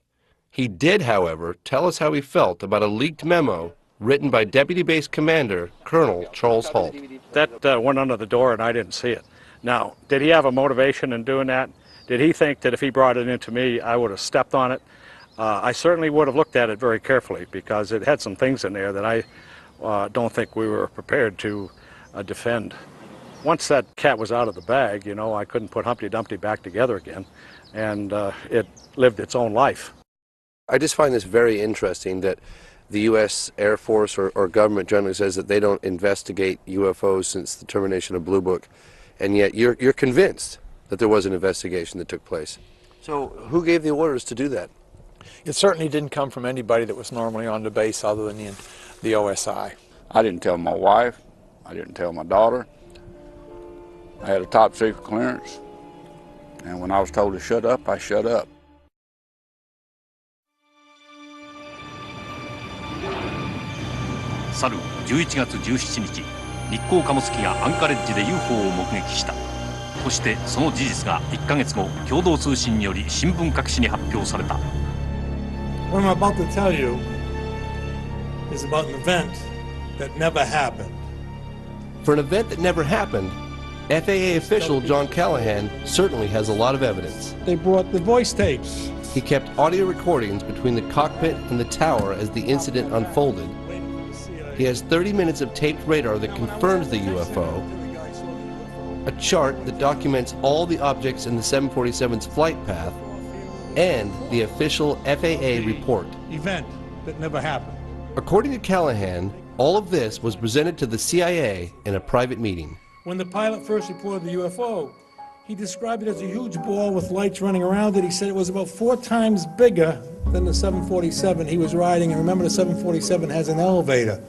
He did, however, tell us how he felt about a leaked memo written by Deputy Base Commander Colonel Charles Holt. That went under the door and I didn't see it. Now, did he have a motivation in doing that? Did he think that if he brought it into me, I would have stepped on it? I certainly would have looked at it very carefully because it had some things in there that I don't think we were prepared to defend. Once that cat was out of the bag, you know, I couldn't put Humpty Dumpty back together again, and it lived its own life. I just find this very interesting that the U.S. Air Force or government generally says that they don't investigate UFOs since the termination of Blue Book, and yet you're convinced that there was an investigation that took place. So who gave the orders to do that? It certainly didn't come from anybody that was normally on the base other than the OSI. I didn't tell my wife. I didn't tell my daughter. I had a top secret clearance, and when I was told to shut up, I shut up.去る11月17日、日航貨物機がアンカレッジで UFO を目撃した。そしてその事実が1ヶ月後、共同通信により新聞各紙に発表された。What I'm about to tell you is about an event that never happened. For an event that never happened, FAA official John Callahan certainly has a lot of evidence. They brought the voice tapes. He kept audio recordings between the cockpit and the tower as the incident unfolded. He has 30 minutes of taped radar that confirms the UFO, a chart that documents all the objects in the 747's flight path, and the official FAA report. Event that never happened. According to Callahan, all of this was presented to the CIA in a private meeting. When the pilot first reported the UFO, He described it as a huge ball with lights running around it. He said it was about 4 times bigger than the 747 he was riding. And remember, the 747 has an elevator.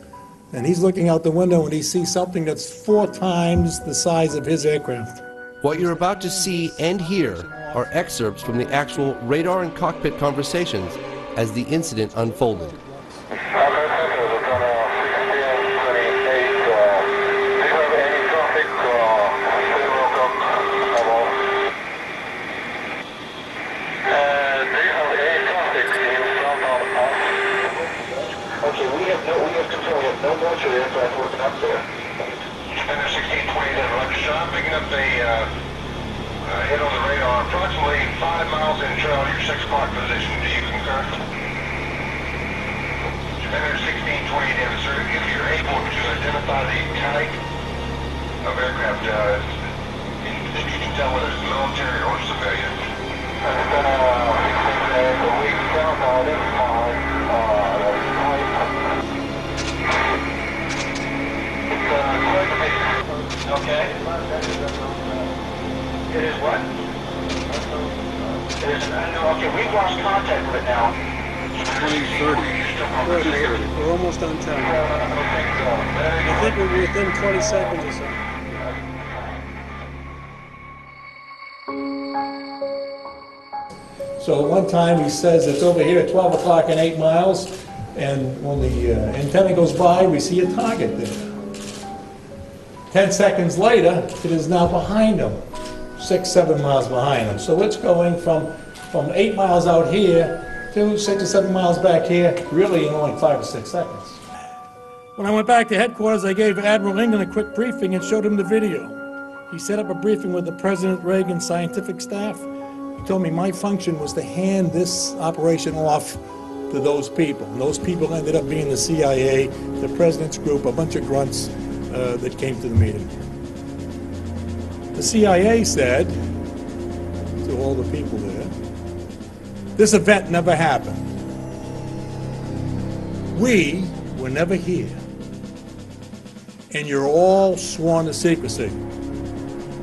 And he's looking out the window and he sees something that's 4 times the size of his aircraft. What you're about to see and hear are excerpts from the actual radar and cockpit conversations as the incident unfolded. No more to the aircraft working up there. Spinner 1620, then Roger shot, picking up a hit on the radar, approximately 5 miles in trail to your 6 o'clock position. Do you concur? Spinner 1620, then, sir, if you're able to identify the type of aircraft, if you can tell whether it's military or civilian. Okay. It is what? It is, okay, we've lost contact with it now. 2030. We're almost on time. I think we're within 20 seconds or so. So one time he says it's over here at 12 o'clock and 8 miles, and when the antenna goes by, we see a target there. 10 seconds later, it is now behind him, 6, 7 miles behind him. So it's going from 8 miles out here to 6 or 7 miles back here, really in only 5 or 6 seconds. When I went back to headquarters, I gave Admiral England a quick briefing and showed him the video. He set up a briefing with the President Reagan scientific staff. He told me my function was to hand this operation off to those people. And those people ended up being the CIA, the President's group, a bunch of grunts that came to the meeting. The CIA said to all the people there, this event never happened. We were never here. And you're all sworn to secrecy.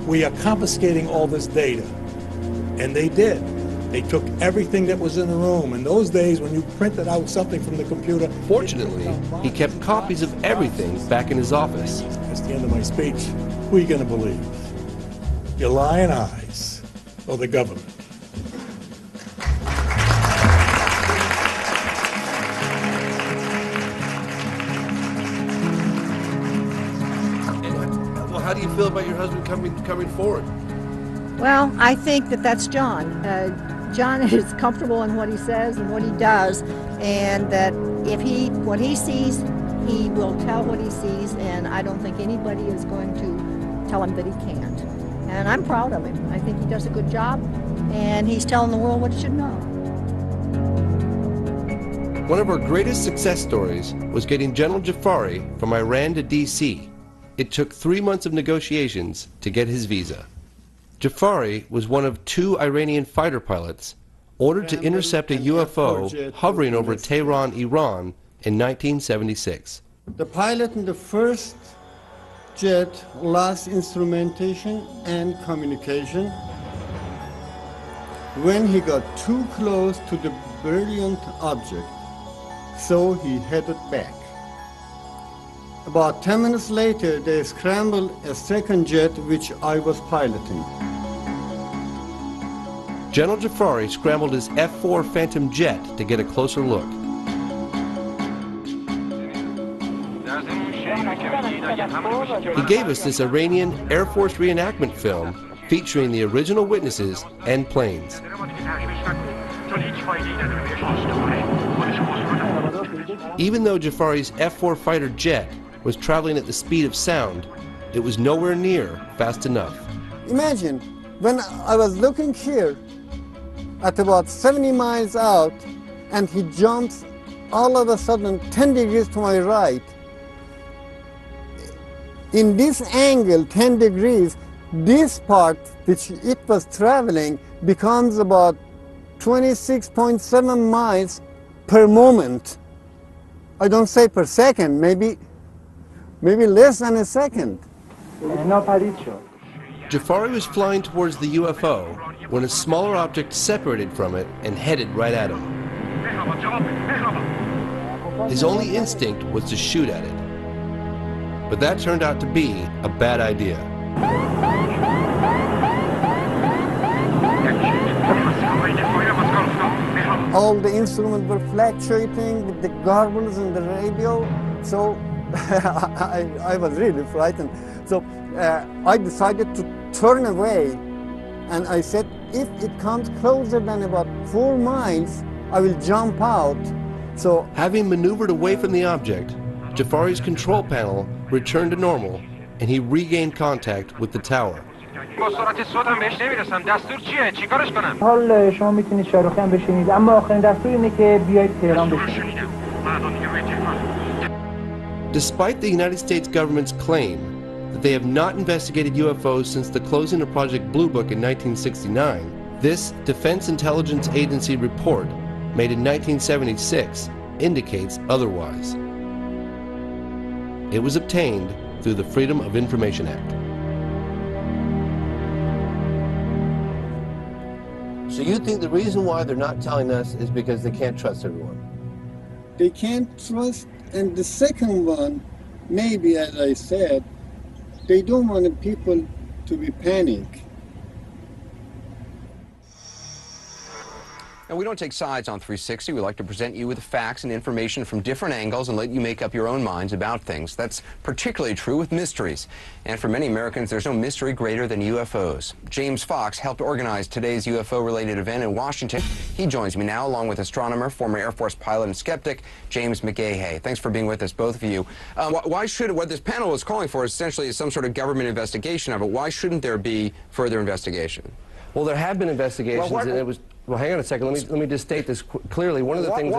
We are confiscating all this data. And they did. They took everything that was in the room. In those days, when you printed out something from the computer... Fortunately, he kept copies of everything back in his office. That's the end of my speech. Who are you going to believe? Your lying eyes or the government? Well, how do you feel about your husband coming forward? Well, I think that that's John. John is comfortable in what he says and what he does, and that if what he sees, he will tell what he sees, and I don't think anybody is going to tell him that he can't. And I'm proud of him. I think he does a good job, and he's telling the world what it should know. One of our greatest success stories was getting General Jafari from Iran to D.C. It took 3 months of negotiations to get his visa. Jafari was one of 2 Iranian fighter pilots ordered to intercept a UFO hovering over Tehran, Iran in 1976. The pilot in the first jet lost instrumentation and communication. When he got too close to the brilliant object, so he headed back. About 10 minutes later, they scrambled a second jet which I was piloting. General Jafari scrambled his F-4 Phantom jet to get a closer look. He gave us this Iranian Air Force reenactment film featuring the original witnesses and planes. Even though Jafari's F-4 fighter jet was traveling at the speed of sound, it was nowhere near fast enough. Imagine, when I was looking here, at about 70 miles out, and he jumps all of a sudden 10 degrees to my right. In this angle, 10 degrees, this part which it was traveling becomes about 26.7 miles per moment. I don't say per second, maybe less than a second. No, Paricho. Jafari was flying towards the UFO when a smaller object separated from it and headed right at him. His only instinct was to shoot at it. But that turned out to be a bad idea. All the instruments were fluctuating with the garbles and the radio, so I was really frightened. So I decided to turn away, and I said, if it comes closer than about 4 miles, I will jump out. So, having maneuvered away from the object, Jafari's control panel returned to normal, and he regained contact with the tower. حال شما میتونید شاروخی هم بشینید، اما آخرین دستور اینه که بیاید تهران بشینید. Despite the United States government's claim that they have not investigated UFOs since the closing of Project Blue Book in 1969, this Defense Intelligence Agency report, made in 1976, indicates otherwise. It was obtained through the Freedom of Information Act. So you think the reason why they're not telling us is because they can't trust everyone? They can't trust, and the second one, maybe as I said, they don't want people to be panicked. And we don't take sides on 360. We like to present you with facts and information from different angles and let you make up your own minds about things. That's particularly true with mysteries. And for many Americans, there's no mystery greater than UFOs. James Fox helped organize today's UFO-related event in Washington. He joins me now, along with astronomer, former Air Force pilot and skeptic, James McGahey. Thanks for being with us, both of you. Why should, what this panel is calling for is essentially some sort of government investigation of it. Why shouldn't there be further investigation? Well, there have been investigations, and it was... Well, hang on a second. Let me just state this clearly. One of the things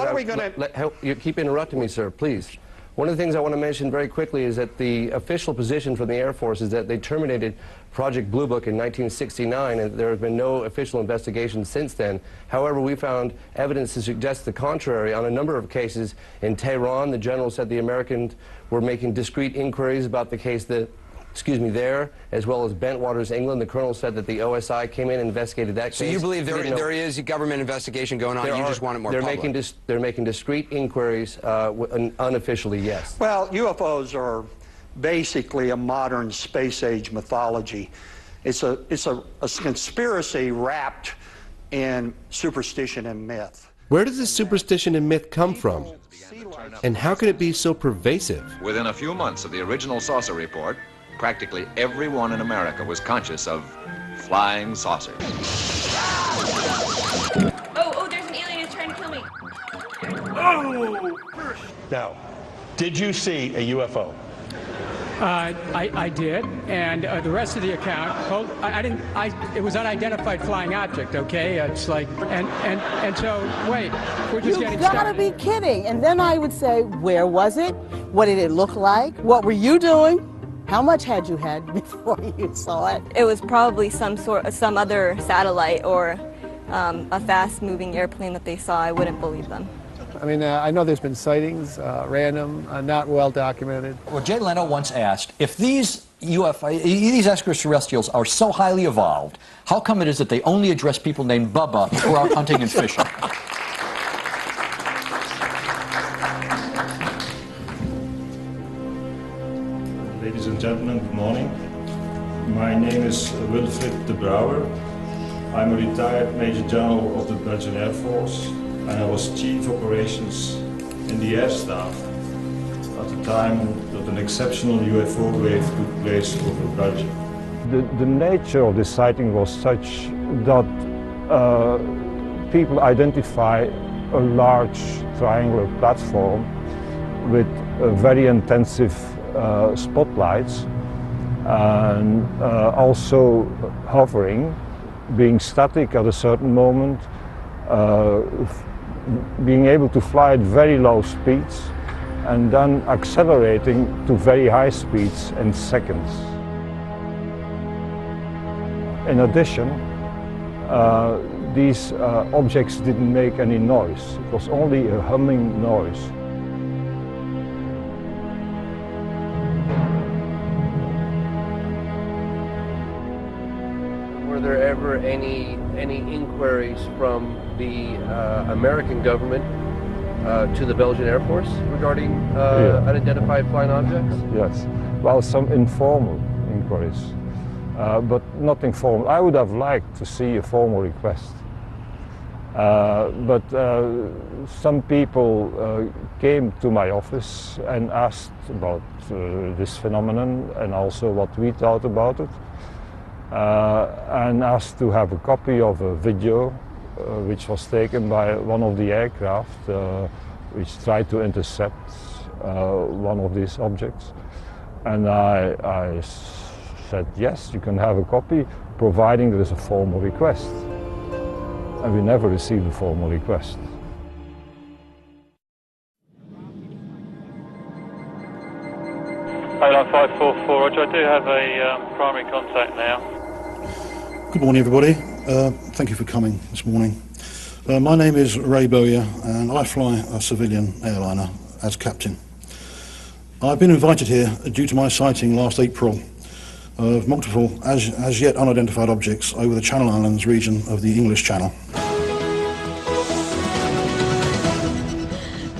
you keep interrupting me, sir, please. One of the things I want to mention very quickly is that the official position from the Air Force is that they terminated Project Blue Book in 1969, and there have been no official investigations since then. However, we found evidence to suggest the contrary. On a number of cases in Tehran, the general said the Americans were making discrete inquiries about the case there, as well as Bentwaters, England. The colonel said that the OSI came in and investigated that case. So you believe there is a government investigation going on, you just want it more public? They're making discrete inquiries, unofficially, yes. Well, UFOs are basically a modern space-age mythology. It's a conspiracy wrapped in superstition and myth. Where does this superstition and myth come from? And how could it be so pervasive? Within a few months of the original saucer report, practically everyone in America was conscious of flying saucers. Oh, there's an alien who's trying to kill me. Oh! Now, did you see a UFO? I did, and the rest of the account, it was unidentified flying object, okay? It's like, and so, wait, we're just getting started. You gotta be kidding. And then I would say, where was it? What did it look like? What were you doing? How much had you had before you saw it? It was probably some other satellite or a fast-moving airplane that they saw. I wouldn't believe them. I mean, I know there's been sightings, random, not well documented. Well, Jay Leno once asked, if these extraterrestrials are so highly evolved, how come it is that they only address people named Bubba who are out hunting and fishing? Ladies and gentlemen, good morning. My name is Wilfried de Brouwer. I'm a retired Major General of the Belgian Air Force, and I was Chief Operations in the Air Staff at the time that an exceptional UFO wave took place over Belgium. The nature of this sighting was such that people identify a large triangular platform with very intensive spotlights and also hovering, being static at a certain moment, being able to fly at very low speeds and then accelerating to very high speeds in seconds. In addition, these objects didn't make any noise. It was only a humming noise. any inquiries from the American government to the Belgian Air Force regarding unidentified flying objects? Yes. Well, some informal inquiries, but nothing formal. I would have liked to see a formal request. But some people came to my office and asked about this phenomenon and also what we thought about it, and asked to have a copy of a video which was taken by one of the aircraft which tried to intercept one of these objects. And I said, yes, you can have a copy, providing there is a formal request. And we never received a formal request. Line 544, Roger, I do have a primary contact now. Good morning, everybody. Thank you for coming this morning. My name is Ray Bowyer, and I fly a civilian airliner as captain. I've been invited here due to my sighting last April of multiple as yet unidentified objects over the Channel Islands region of the English Channel.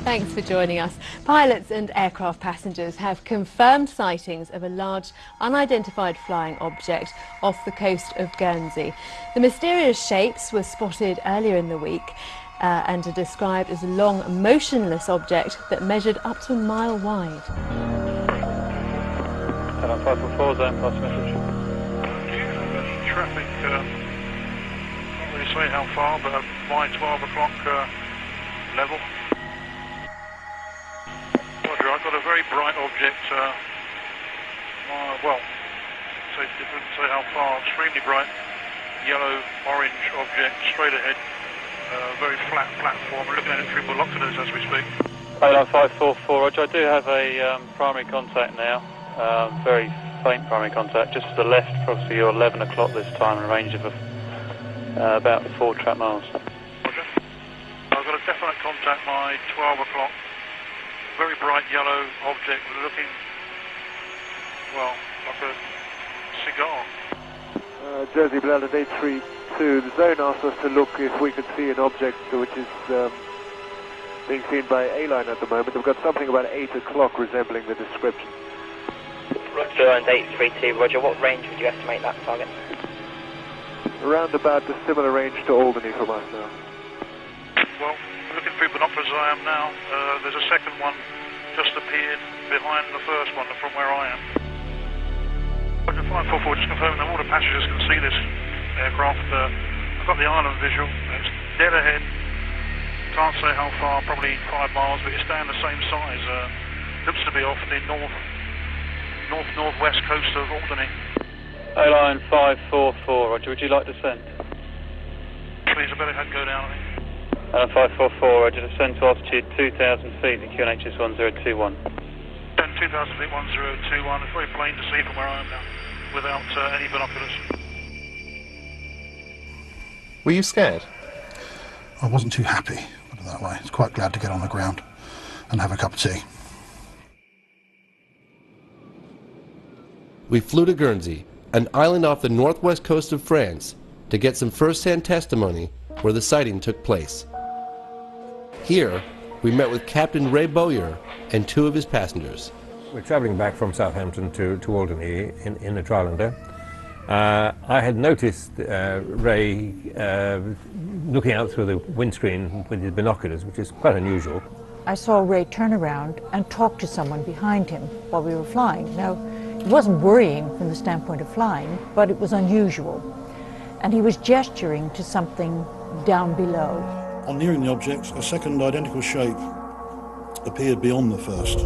Thanks for joining us. Pilots and aircraft passengers have confirmed sightings of a large unidentified flying object off the coast of Guernsey. The mysterious shapes were spotted earlier in the week and are described as a long, motionless object that measured up to a mile wide. Line 544, zone pass message. Traffic, not really say how far, but by 12 o'clock level. Roger, I've got a very bright object, well, it doesn't say how far, extremely bright, yellow-orange object, straight ahead, very flat platform. We're looking at it through binoculars as we speak. Line 544, Roger, I do have a primary contact now, very faint primary contact, just to the left, probably you're 11 o'clock this time, in a range of about 4 trap miles. Roger. I've got a definite contact by 12 o'clock. Very bright yellow object looking, well, like a cigar. Jersey Blend 832, the zone asked us to look if we could see an object which is being seen by A-Line at the moment. We've got something about 8 o'clock resembling the description. Roger, and 832, Roger, what range would you estimate that target? Around about the similar range to Albany from us now. Well, looking through binoculars as I am now, there's a second one just appeared behind the first one from where I am. Roger 544, just confirming that all the passengers can see this aircraft. I've got the island visual, it's dead ahead. Can't say how far, probably 5 miles, but it's staying the same size. Looks to be off the northwest coast of Albany. Line 544, Roger, would you like to send? Please, I better go down, I think. 544, Roger, descend to altitude 2,000 feet, the QNH is 1021. 2,000 feet, 1021. It's very plain to see from where I am now, without any binoculars. Were you scared? I wasn't too happy, put it that way. I was quite glad to get on the ground and have a cup of tea. We flew to Guernsey, an island off the northwest coast of France, to get some first-hand testimony where the sighting took place. Here, we met with Captain Ray Bowyer and 2 of his passengers. We're travelling back from Southampton to Albany in the Trans-en-Provence. I had noticed Ray looking out through the windscreen with his binoculars, which is quite unusual. I saw Ray turn around and talk to someone behind him while we were flying. Now, it wasn't worrying from the standpoint of flying, but it was unusual. And he was gesturing to something down below. On nearing the objects, a second identical shape appeared beyond the first.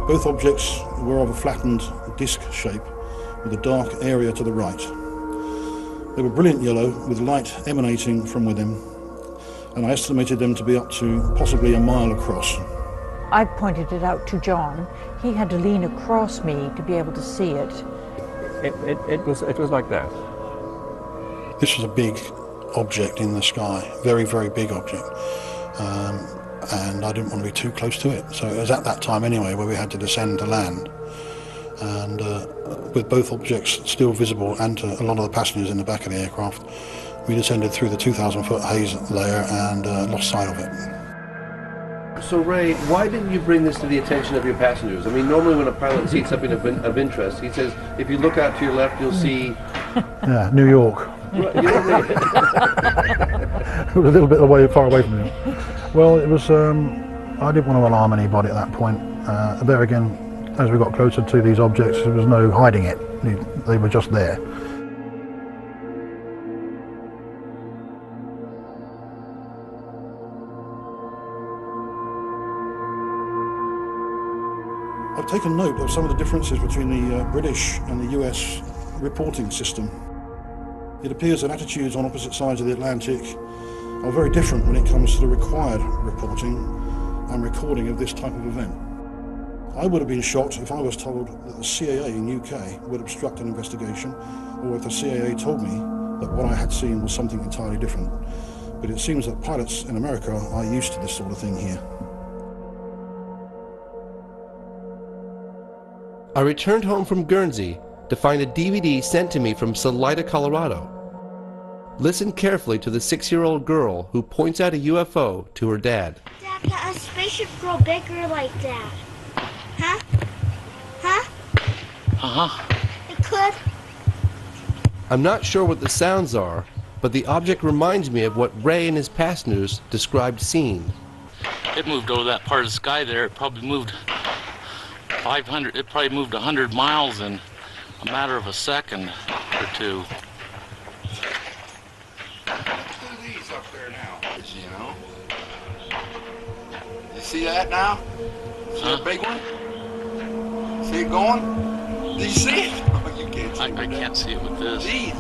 Both objects were of a flattened disc shape with a dark area to the right. They were brilliant yellow with light emanating from within, and I estimated them to be up to possibly a mile across. I pointed it out to John. He had to lean across me to be able to see it. It was like that. This was a big object in the sky, very, very big object. And I didn't want to be too close to it. So it was at that time anyway where we had to descend to land. and with both objects still visible and to a lot of the passengers in the back of the aircraft, we descended through the 2,000-foot haze layer and lost sight of it. So Ray, why didn't you bring this to the attention of your passengers? I mean, normally when a pilot sees something of interest, he says, if you look out to your left, you'll see... Yeah, New York. Right, you know what I mean? It was a little bit far away from me. Well, it was, I didn't want to alarm anybody at that point. There again, as we got closer to these objects, there was no hiding it. They were just there. I've taken note of some of the differences between the British and the US reporting system. It appears that attitudes on opposite sides of the Atlantic are very different when it comes to the required reporting and recording of this type of event. I would have been shocked if I was told that the CAA in UK would obstruct an investigation, or if the CAA told me that what I had seen was something entirely different. But it seems that pilots in America are used to this sort of thing here. I returned home from Guernsey to find a DVD sent to me from Salida, Colorado. Listen carefully to the 6-year-old girl who points out a UFO to her dad. Dad, can a spaceship grow bigger like that? Huh? Huh? Uh-huh. It could. I'm not sure what the sounds are, but the object reminds me of what Ray and his passengers described seeing. It moved over that part of the sky there. It probably moved 100 miles in a matter of a second or two. These up there now, you know. You see that now? See a big one? See it going? Do you see it? Oh, you can't see it. I can't see it with this. These.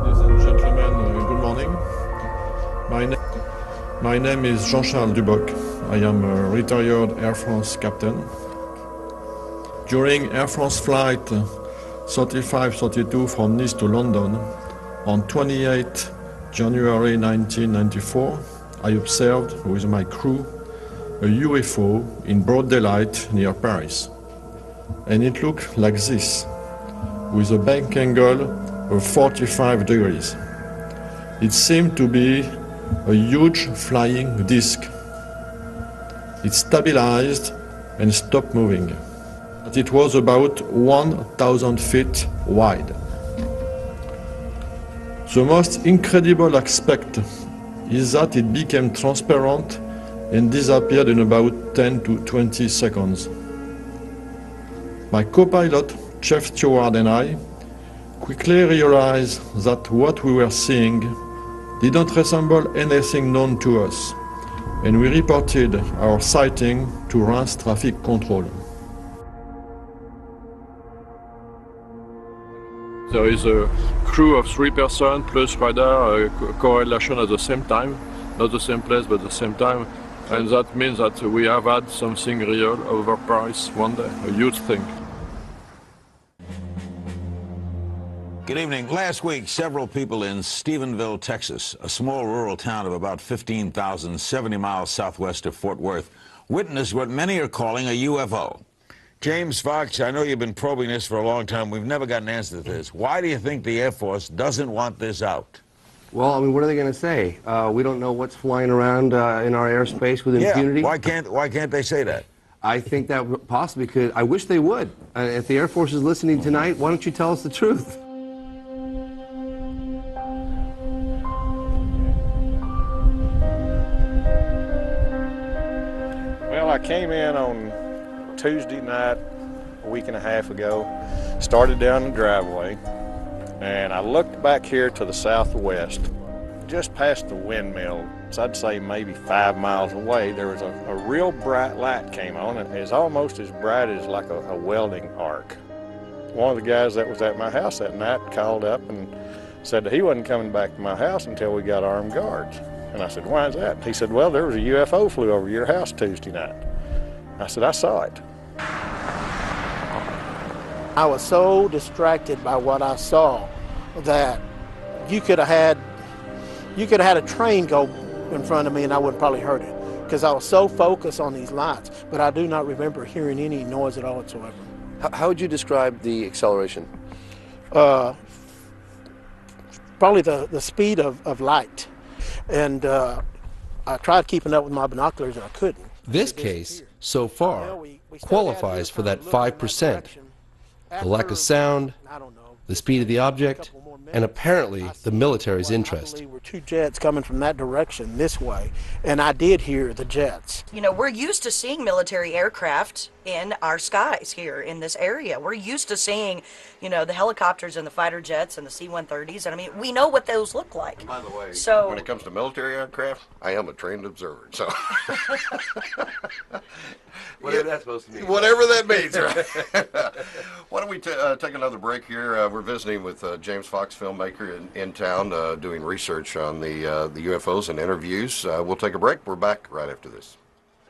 Ladies and gentlemen, good morning. My name is Jean-Charles Duboc. I am a retired Air France captain. During Air France flight 3532 from Nice to London on 28 January 1994, I observed with my crew a UFO in broad daylight near Paris. And it looked like this, with a bank angle of 45 degrees. It seemed to be a huge flying disc. It stabilized and stopped moving. It was about 1,000 feet wide. The most incredible aspect is that it became transparent and disappeared in about 10 to 20 seconds. My co-pilot, Chief Steward, and I quickly realized that what we were seeing didn't resemble anything known to us, and we reported our sighting to Reims Traffic Control. There is a crew of 3 persons plus radar correlation at the same time, not the same place but the same time, and that means that we have had something real over Paris one day, a huge thing. Good evening. Last week, several people in Stephenville, Texas, a small rural town of about 15,000, 70 miles southwest of Fort Worth, witnessed what many are calling a UFO. James Fox, I know you've been probing this for a long time. We've never got an answer to this. Why do you think the Air Force doesn't want this out? Well, I mean, what are they going to say? We don't know what's flying around in our airspace with impunity. Why can't they say that? I think that possibly could. I wish they would. If the Air Force is listening tonight, why don't you tell us the truth? Well, I came in on Tuesday night, a week and a half ago, started down the driveway, and I looked back here to the southwest, just past the windmill. So I'd say maybe 5 miles away, there was a real bright light came on, and it's almost as bright as like a welding arc. One of the guys that was at my house that night called up and said that he wasn't coming back to my house until we got armed guards. And I said, why is that? He said, well, there was a UFO flew over your house Tuesday night. I said, I saw it. I was so distracted by what I saw that you could have had a train go in front of me and I wouldn't probably heard it, because I was so focused on these lights. But I do not remember hearing any noise at all whatsoever. How would you describe the acceleration? Probably the speed of light. And I tried keeping up with my binoculars and I couldn't. This case, so far, qualifies for that 5%. The lack of sound, the speed of the object, and apparently the military's interest. There were two jets coming from that direction this way, and I did hear the jets. You know, we're used to seeing military aircraft in our skies here in this area. We're used to seeing, you know, the helicopters and the fighter jets and the C-130s, and I mean, we know what those look like. By the way, so, when it comes to military aircraft, I am a trained observer, so... Whatever that's supposed to mean. Whatever that means, right? Why don't we take another break here? We're visiting with James Fox, filmmaker in town, doing research on the UFOs and interviews. We'll take a break. We're back right after this.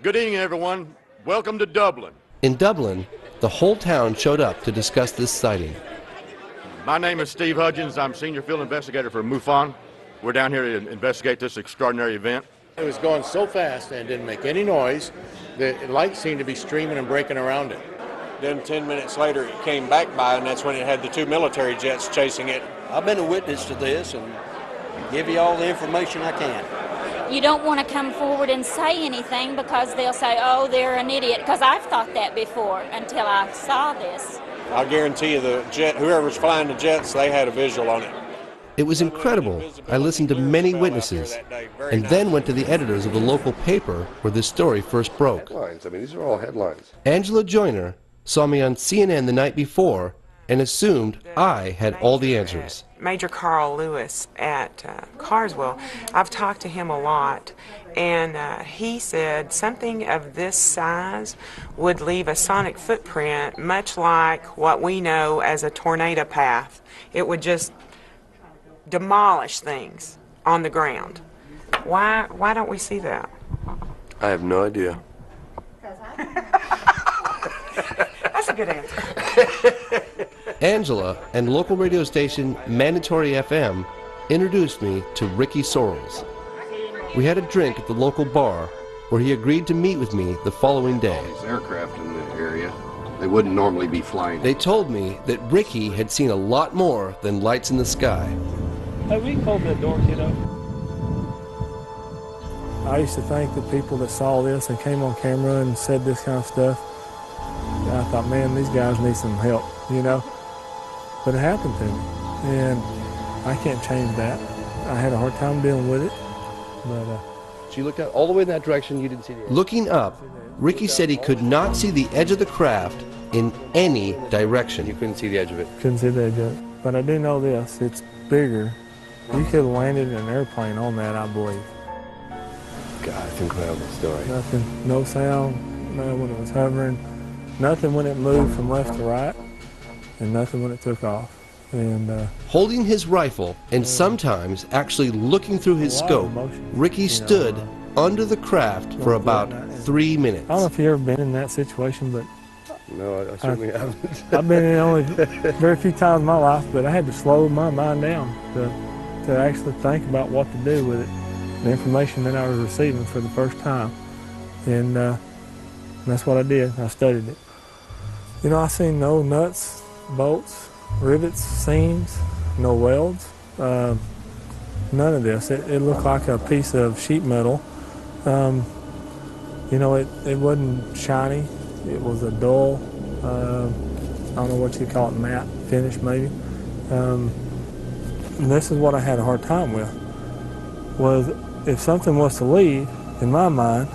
Good evening, everyone. Welcome to Dublin. In Dublin, the whole town showed up to discuss this sighting. My name is Steve Hudgens. I'm senior field investigator for MUFON. We're down here to investigate this extraordinary event. It was going so fast and it didn't make any noise. The lights seemed to be streaming and breaking around it. Then 10 minutes later it came back by, and that's when it had the two military jets chasing it. I've been a witness to this and give you all the information I can. You don't want to come forward and say anything because they'll say, oh, they're an idiot, because I've thought that before until I saw this. I guarantee you the jet, whoever's flying the jets, they had a visual on it. It was incredible. I listened to many witnesses and then went to the editors of the local paper where this story first broke. Headlines. I mean, these are all headlines. Angela Joyner saw me on CNN the night before and assumed I had all the answers. Major Carl Lewis at Carswell, I've talked to him a lot, and he said something of this size would leave a sonic footprint much like what we know as a tornado path. It would just demolish things on the ground. Why don't we see that? I have no idea. That's a good answer. Angela and local radio station Mandatory FM introduced me to Ricky Sorrells. We had a drink at the local bar where he agreed to meet with me the following day. These aircraft in the area, they wouldn't normally be flying. They told me that Ricky had seen a lot more than lights in the sky. Hey, we can open the door, kiddo. I used to think that people that saw this and came on camera and said this kind of stuff, I thought, man, these guys need some help, you know? But it happened to me, and I can't change that. I had a hard time dealing with it, but... So you looked out all the way in that direction, you didn't see the edge? Looking up, Ricky said he could not see the edge of the craft in any direction. You couldn't see the edge of it? Couldn't see the edge of it. But I do know this, it's bigger. You could have landed an airplane on that, I believe. God, it's an incredible story. Nothing, no sound, no when it was hovering, nothing when it moved from left to right, and nothing when it took off. And holding his rifle and sometimes actually looking through his scope, Ricky stood under the craft for about 3 minutes. I don't know if you've ever been in that situation, but no, I certainly haven't. I've been in only very few times in my life, but I had to slow my mind down to actually think about what to do with it, the information that I was receiving for the first time. And that's what I did. I studied it. You know, I seen no nuts, bolts, rivets, seams, no welds, none of this. It looked like a piece of sheet metal. You know, it wasn't shiny. It was a dull, I don't know what you call it, matte finish maybe. And this is what I had a hard time with, was if something was to leave, in my mind,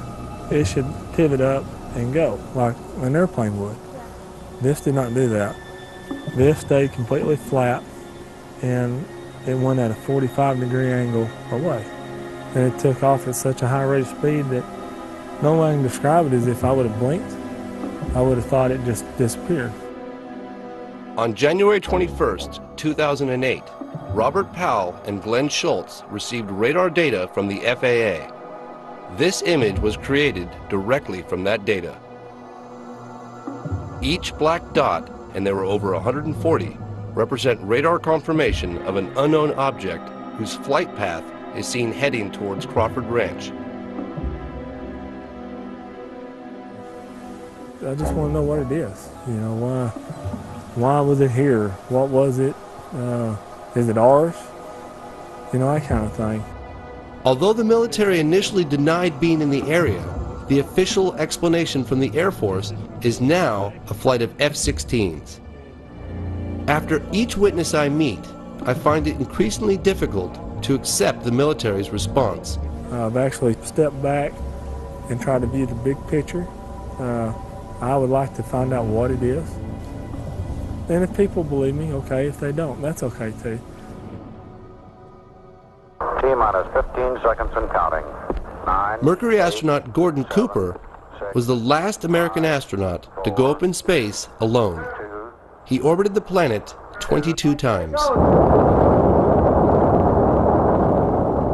it should pivot up and go, like an airplane would. This did not do that. This stayed completely flat, and it went at a 45-degree angle away. And it took off at such a high rate of speed that no way I can describe it as if I would have blinked. I would have thought it just disappeared. On January 21st, 2008, Robert Powell and Glenn Schultz received radar data from the FAA. This image was created directly from that data. Each black dot, and there were over 140, represent radar confirmation of an unknown object whose flight path is seen heading towards Crawford Ranch. I just want to know what it is. You know, why was it here? What was it? Is it ours? You know, that kind of thing. Although the military initially denied being in the area, the official explanation from the Air Force is now a flight of F-16s. After each witness I meet, I find it increasingly difficult to accept the military's response. I've actually stepped back and tried to view the big picture. I would like to find out what it is. And if people believe me, okay. If they don't, that's okay too. T-minus 15 seconds and counting. 9. Mercury astronaut Gordon Cooper was the last American astronaut to go up in space alone. He orbited the planet 22 times.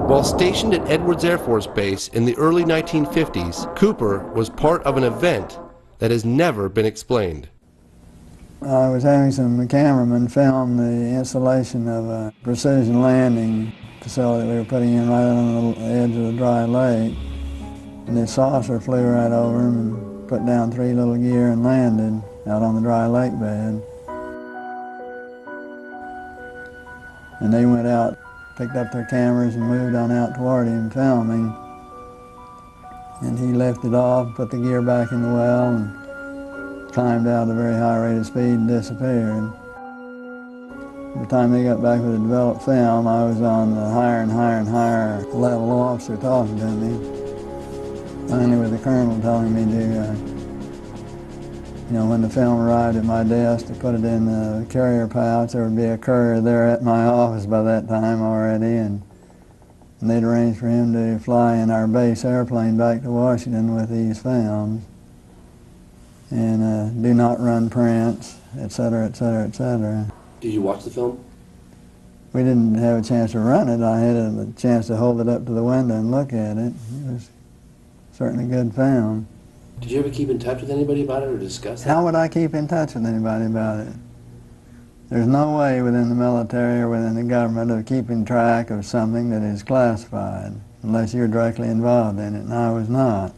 While stationed at Edwards Air Force Base in the early 1950s, Cooper was part of an event that has never been explained. I was having some cameramen film the installation of a precision landing facility we were putting in right on the edge of the dry lake. And this saucer flew right over them and put down 3 little gear and landed out on the dry lake bed. And they went out, picked up their cameras and moved on out toward him filming. And he lifted off, put the gear back in the well, and climbed out at a very high rate of speed and disappeared. By the time they got back with the developed film, I was on the higher and higher and higher level officer talking to me. Finally with the colonel telling me to, when the film arrived at my desk, to put it in the carrier pouch. There would be a courier there at my office by that time already, and they'd arranged for him to fly in our base airplane back to Washington with these films, and do not run prints, etc., etc., etc. Did you watch the film? We didn't have a chance to run it. I had a chance to hold it up to the window and look at it. It was certainly good film. Did you ever keep in touch with anybody about it or discuss it? How would I keep in touch with anybody about it? There's no way within the military or within the government of keeping track of something that is classified unless you're directly involved in it, and I was not.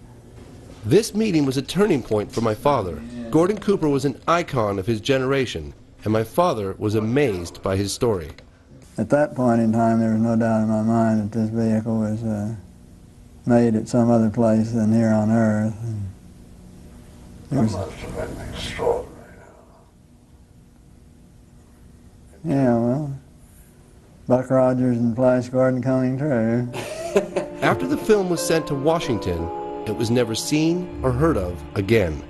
This meeting was a turning point for my father. Gordon Cooper was an icon of his generation, and my father was amazed by his story. At that point in time, there was no doubt in my mind that this vehicle was made at some other place than here on Earth. That must have been extraordinary. Yeah, well, Buck Rogers and Flash Gordon coming true. After the film was sent to Washington, it was never seen or heard of again.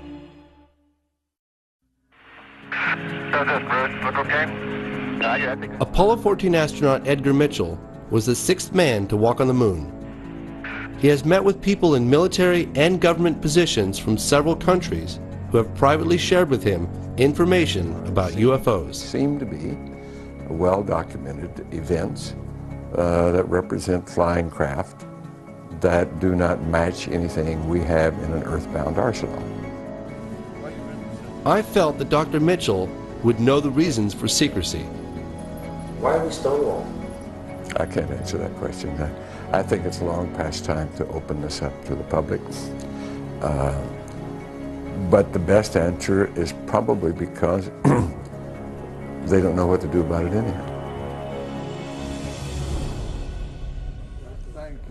Apollo 14 astronaut Edgar Mitchell was the 6th man to walk on the moon. He has met with people in military and government positions from several countries who have privately shared with him information about UFOs. Seem to be well-documented events that represent flying craft that do not match anything we have in an earthbound arsenal. I felt that Dr. Mitchell would know the reasons for secrecy. Why are we stonewalled? I can't answer that question. I think it's long past time to open this up to the public. But the best answer is probably because they don't know what to do about it anyhow.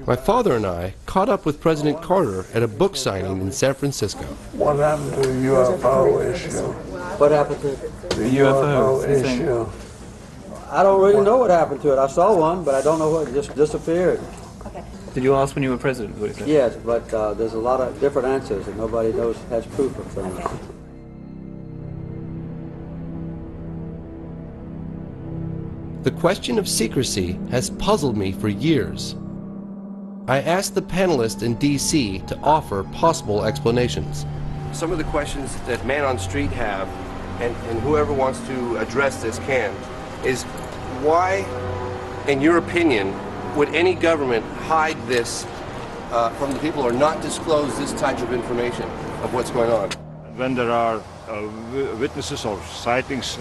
My father and I caught up with President Carter at a book signing in San Francisco. What happened to the UFO issue? What happened to the UFO issue? I don't really know what happened to it. I saw one, but I don't know what, it just disappeared. Did you ask when you were president? What is it? Yes, but there's a lot of different answers, and nobody has proof of things. The question of secrecy has puzzled me for years. I asked the panelists in D.C. to offer possible explanations. Some of the questions that Man on Street have, and whoever wants to address this can, is why In your opinion, would any government hide this from the people or not disclose this type of information of what's going on? When there are witnesses or sightings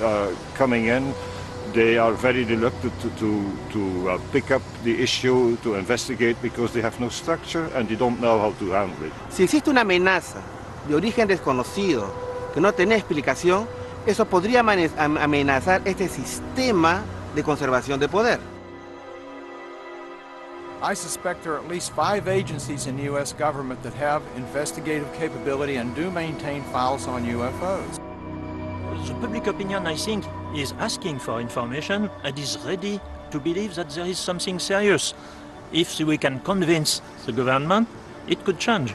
coming in, they are very reluctant to pick up the issue, to investigate, because they have no structure and they don't know how to handle it. Si existe una amenaza de origen desconocido que no tiene explicación, eso podría amenazar este sistema de conservación de poder. I suspect there are at least 5 agencies in the U.S. government that have investigative capability and do maintain files on UFOs. The public opinion, I think, is asking for information and is ready to believe that there is something serious. If we can convince the government, it could change.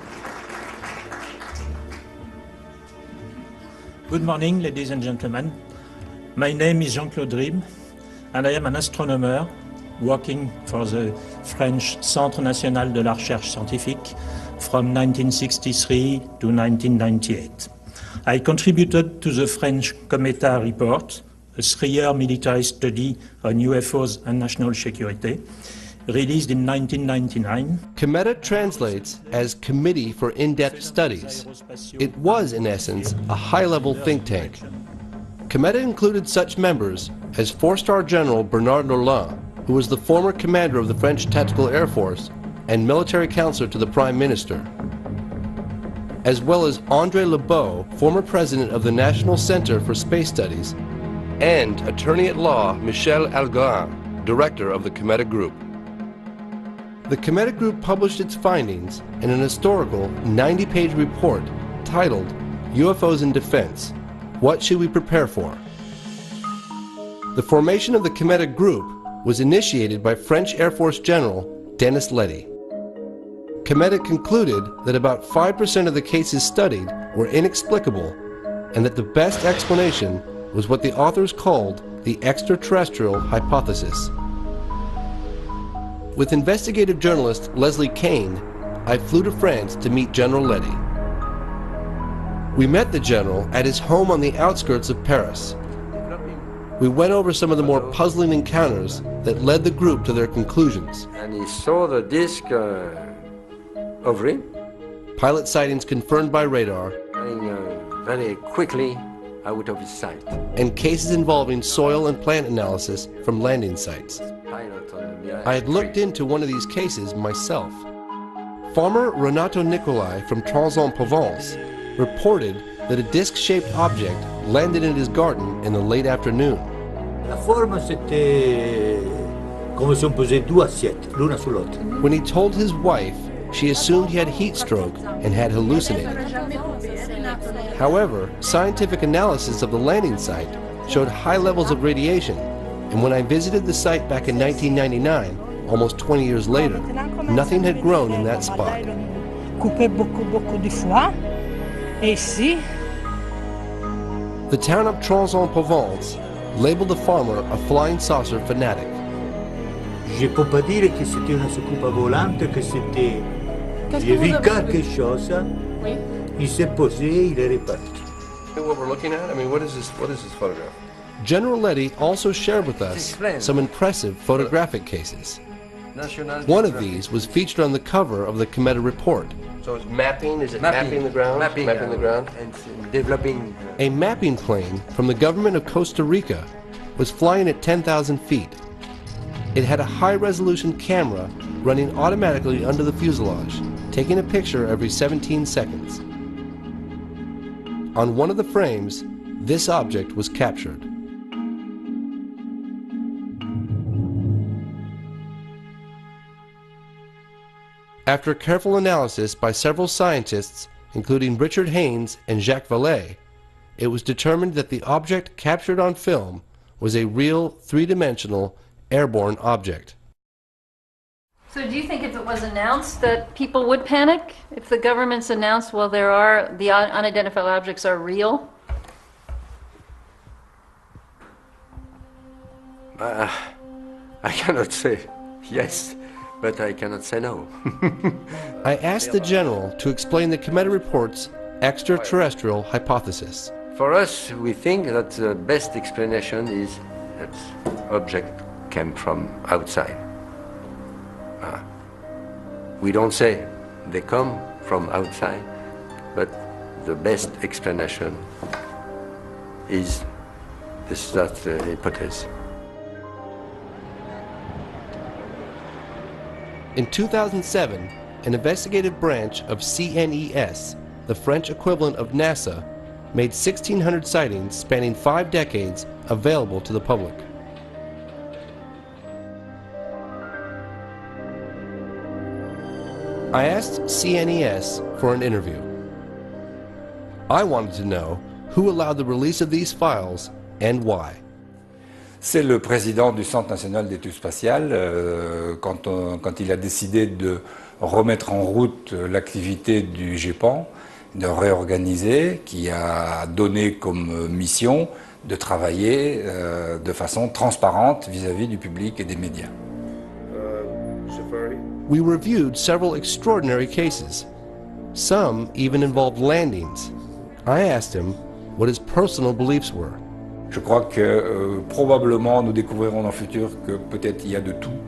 Good morning, ladies and gentlemen. My name is Jean-Claude Ribes, and I am an astronomer working for the French Centre National de la Recherche Scientifique from 1963 to 1998. I contributed to the French Cometa report, a 3-year military study on UFOs and national security, released in 1999. Cometa translates as Committee for In-Depth Studies. It was, in essence, a high-level think tank. Cometa included such members as 4-star General Bernard Lorland, who was the former commander of the French Tactical Air Force and military counselor to the Prime Minister, as well as André Lebeau, former president of the National Center for Space Studies, and attorney-at-law Michel Algarin, director of the Cometa Group. The Cometa Group published its findings in an historical 90-page report titled UFOs in Defense: What Should We Prepare For? The formation of the Cometa Group was initiated by French Air Force General Denis Letty. Cometa concluded that about 5% of the cases studied were inexplicable and that the best explanation was what the authors called the extraterrestrial hypothesis. With investigative journalist Leslie Kane, I flew to France to meet General Letty. We met the general at his home on the outskirts of Paris. We went over some of the more puzzling encounters that led the group to their conclusions. And he saw the disc OVNI. Pilot sightings confirmed by radar. Very quickly out of his sight. And cases involving soil and plant analysis from landing sites. I had looked into one of these cases myself. Farmer Renato Nicolai from Trans-en-Provence reported that a disc-shaped object landed in his garden in the late afternoon. La forme, c'était comme si on posait 2 assiettes, l'una sur l'autre. When he told his wife, she assumed he had heat stroke and had hallucinated. However, scientific analysis of the landing site showed high levels of radiation, and when I visited the site back in 1999, almost 20 years later, nothing had grown in that spot. The town of Trans-en-Provence labeled the farmer a flying saucer fanatic. Je peux pas dire que c'était une soucoupe volante, que c'était... J'ai vu quelque chose, il s'est posé, il est reparti. What we're looking at? I mean, what is this photograph? General Letty also shared with us some impressive photographic cases. One of these was featured on the cover of the Cometa report. So it's mapping, is it mapping the ground? Mapping the ground. And developing... A mapping plane from the government of Costa Rica was flying at 10,000 feet. It had a high-resolution camera running automatically under the fuselage, taking a picture every 17 seconds. On one of the frames, this object was captured. After careful analysis by several scientists, including Richard Haynes and Jacques Vallée, it was determined that the object captured on film was a real 3-dimensional airborne object. So do you think if it was announced that people would panic? If the government's announced, well, the unidentified objects are real? I cannot say yes, but I cannot say no. I asked the general to explain the Cometa report's extraterrestrial hypothesis. For us, we think that the best explanation is that object came from outside. We don't say they come from outside, but the best explanation is that's the hypothesis. In 2007, an investigative branch of CNES, the French equivalent of NASA, made 1,600 sightings spanning 5 decades available to the public. I asked CNES for an interview. I wanted to know who allowed the release of these files and why. C'est le président du Centre national d'études spatiales quand il a décidé de remettre en route l'activité du GEPAN, de réorganiser, qui a donné comme mission de travailler de façon transparente vis-à-vis du public et des médias. We reviewed several extraordinary cases. Some even involved landings. I asked him what his personal beliefs were. Je crois que probablement nous découvrirons dans le futur que peut-être il y a de tout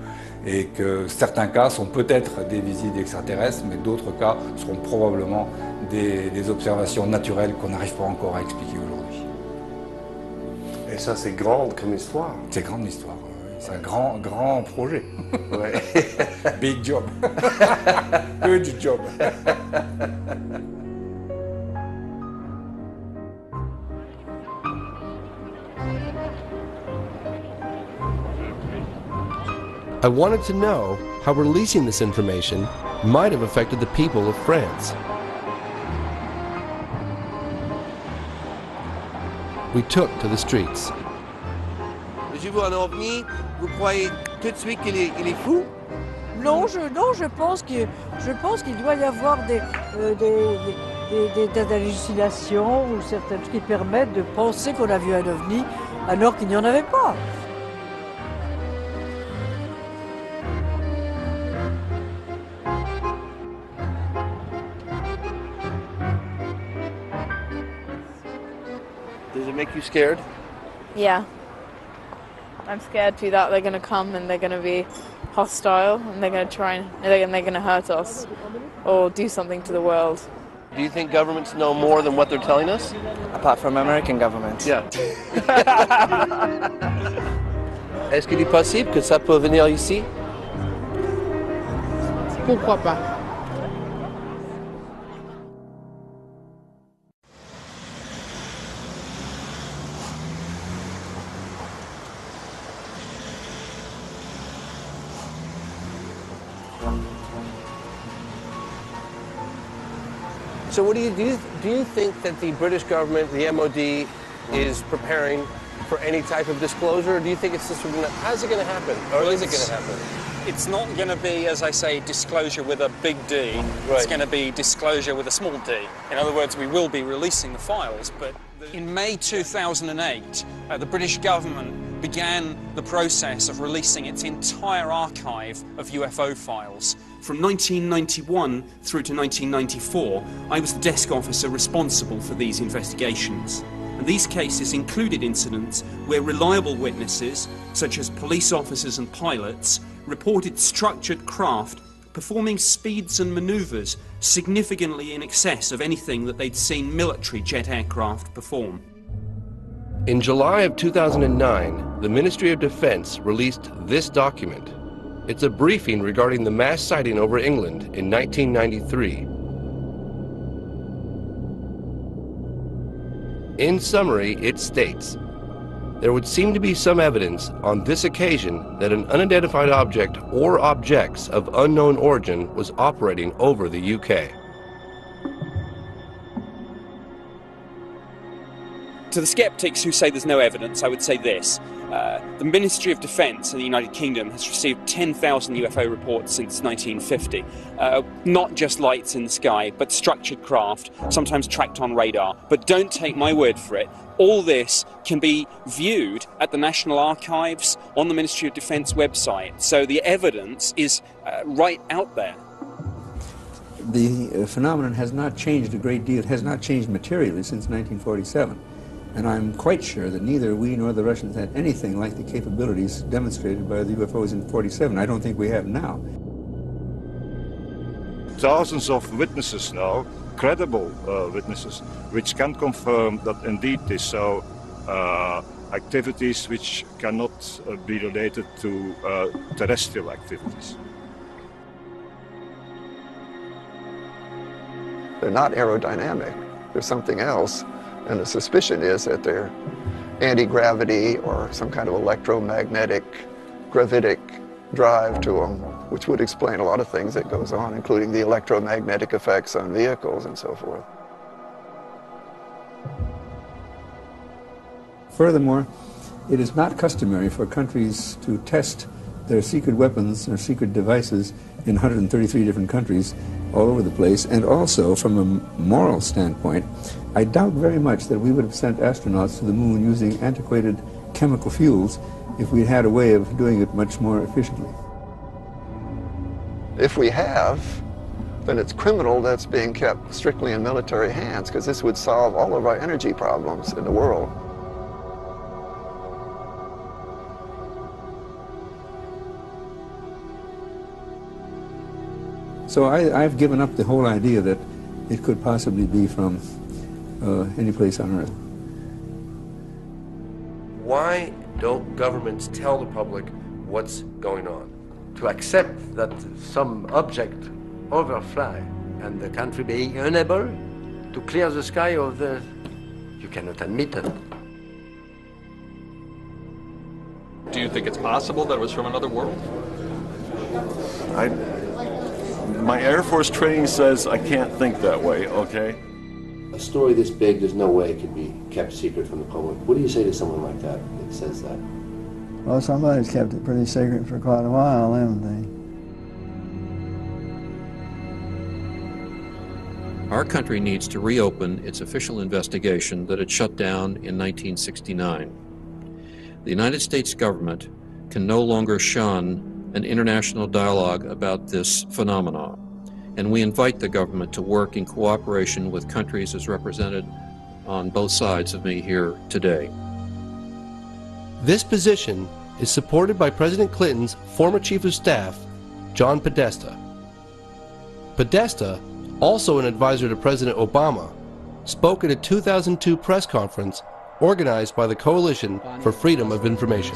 et que certains cas sont peut-être des visites extraterrestres, mais d'autres cas seront probablement des observations naturelles qu'on n'arrive pas encore à expliquer aujourd'hui. Et ça, c'est grande comme histoire. C'est grande histoire. C'est un grand projet. Ouais. Big job. Huge job. I wanted to know how releasing this information might have affected the people of France. We took to the streets. Je vois un OVNI, vous croyez tout de suite qu'il est fou? Non, je pense qu'il doit y avoir des hallucinations ou certaines choses qui permettent de penser qu'on a vu un OVNI alors qu'il n'y en avait pas. Does it make you scared? Yeah. I'm scared too that they're going to come and they're going to be hostile and they're going to try and they're going to hurt us or do something to the world. Do you think governments know more than what they're telling us? Apart from American government. Yeah. Est-ce qu'il est possible que ça peut venir ici? Pourquoi pas? So what do you think that the British government, the MOD, is preparing for any type of disclosure? Or do you think it's just how's it going to happen? Or is it going to happen? It's not going to be, as I say, disclosure with a big D. Right. It's going to be disclosure with a small d. In other words, we will be releasing the files, but in May 2008, the British government began the process of releasing its entire archive of UFO files. From 1991 through to 1994, I was the desk officer responsible for these investigations. And these cases included incidents where reliable witnesses, such as police officers and pilots, reported structured craft performing speeds and maneuvers significantly in excess of anything that they'd seen military jet aircraft perform. In July of 2009, the Ministry of Defense released this document. It's a briefing regarding the mass sighting over England in 1993. In summary, it states, there would seem to be some evidence on this occasion that an unidentified object or objects of unknown origin was operating over the UK. To the skeptics who say there's no evidence, I would say this. The Ministry of Defence in the United Kingdom has received 10,000 UFO reports since 1950. Not just lights in the sky, but structured craft, sometimes tracked on radar. But don't take my word for it. All this can be viewed at the National Archives on the Ministry of Defence website. So the evidence is right out there. The phenomenon has not changed a great deal. It has not changed materially since 1947. And I'm quite sure that neither we nor the Russians had anything like the capabilities demonstrated by the UFOs in '47. I don't think we have now. Thousands of witnesses now, credible witnesses, which can confirm that indeed this so. Activities which cannot be related to terrestrial activities. They're not aerodynamic. There's something else, and the suspicion is that they're anti-gravity or some kind of electromagnetic gravitic drive to them, which would explain a lot of things that goes on, including the electromagnetic effects on vehicles and so forth. Furthermore, it is not customary for countries to test their secret weapons or secret devices in 133 different countries all over the place. And also, from a moral standpoint, I doubt very much that we would have sent astronauts to the moon using antiquated chemical fuels if we had a way of doing it much more efficiently. If we have, then it's criminal that's being kept strictly in military hands, because this would solve all of our energy problems in the world. So I've given up the whole idea that it could possibly be from any place on Earth. Why don't governments tell the public what's going on? To accept that some object overfly and the country being unable to clear the sky of the... You cannot admit it. Do you think it's possible that it was from another world? My Air Force training says I can't think that way, okay? A story this big, there's no way it could be kept secret from the public. What do you say to someone like that that says that? Well, somebody's kept it pretty secret for quite a while, haven't they? Our country needs to reopen its official investigation that it shut down in 1969. The United States government can no longer shun an international dialogue about this phenomenon, and we invite the government to work in cooperation with countries as represented on both sides of me here today. This position is supported by President Clinton's former Chief of Staff, John Podesta. Podesta, also an advisor to President Obama, spoke at a 2002 press conference organized by the Coalition for Freedom of Information.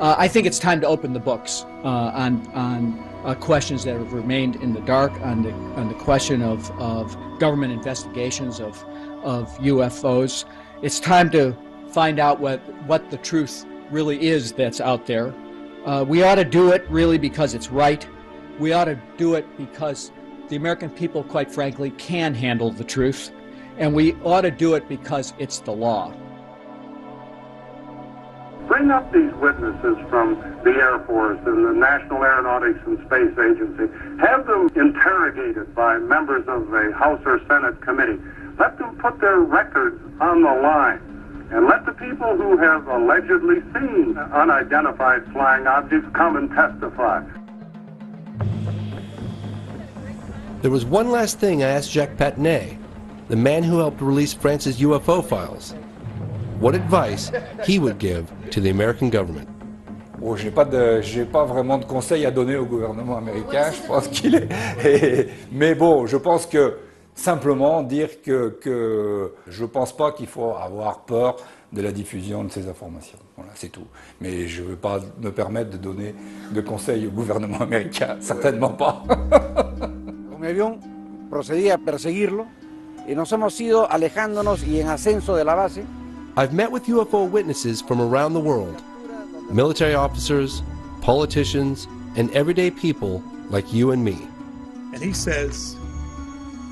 I think it's time to open the books on questions that have remained in the dark, on the question of government investigations of UFOs. It's time to find out what the truth really is that's out there. We ought to do it really because it's right. We ought to do it because the American people, quite frankly, can handle the truth. And we ought to do it because it's the law. Bring up these witnesses from the Air Force and the National Aeronautics and Space Agency. Have them interrogated by members of the House or Senate committee. Let them put their records on the line. And let the people who have allegedly seen unidentified flying objects come and testify. There was one last thing I asked Jacques Patinet, the man who helped release France's UFO files, what advice he would give to the American government. Bon, j'ai pas vraiment de conseils à donner au gouvernement américain, je pense qu'il est... Mais bon, je pense que simplement dire que je pense pas qu'il faut avoir peur de la diffusion de ces informations. Voilà, c'est tout. Mais je ne veux pas me permettre de donner de conseils au gouvernement américain, certainement pas. Un avión procedía a perseguirlo y nos hemos ido alejándonos y en ascenso de la base. I've met with UFO witnesses from around the world, military officers, politicians, and everyday people like you and me. And he says,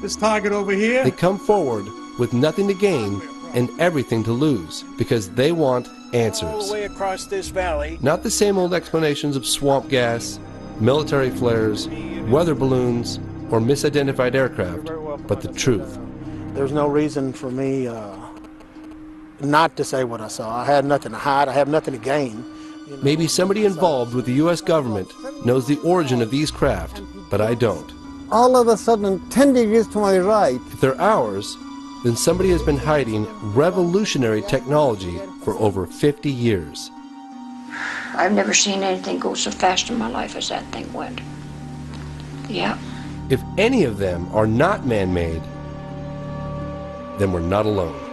this target over here... They come forward with nothing to gain and everything to lose because they want answers. All the way across this valley. Not the same old explanations of swamp gas, military flares, weather balloons, or misidentified aircraft, but the truth. There's no reason for me not to say what I saw. I had nothing to hide. I have nothing to gain. Maybe somebody involved with the U.S. government knows the origin of these craft, but I don't. All of a sudden, 10 degrees to my right. If they're ours, then somebody has been hiding revolutionary technology for over 50 years. I've never seen anything go so fast in my life as that thing went. Yeah. If any of them are not man-made, then we're not alone.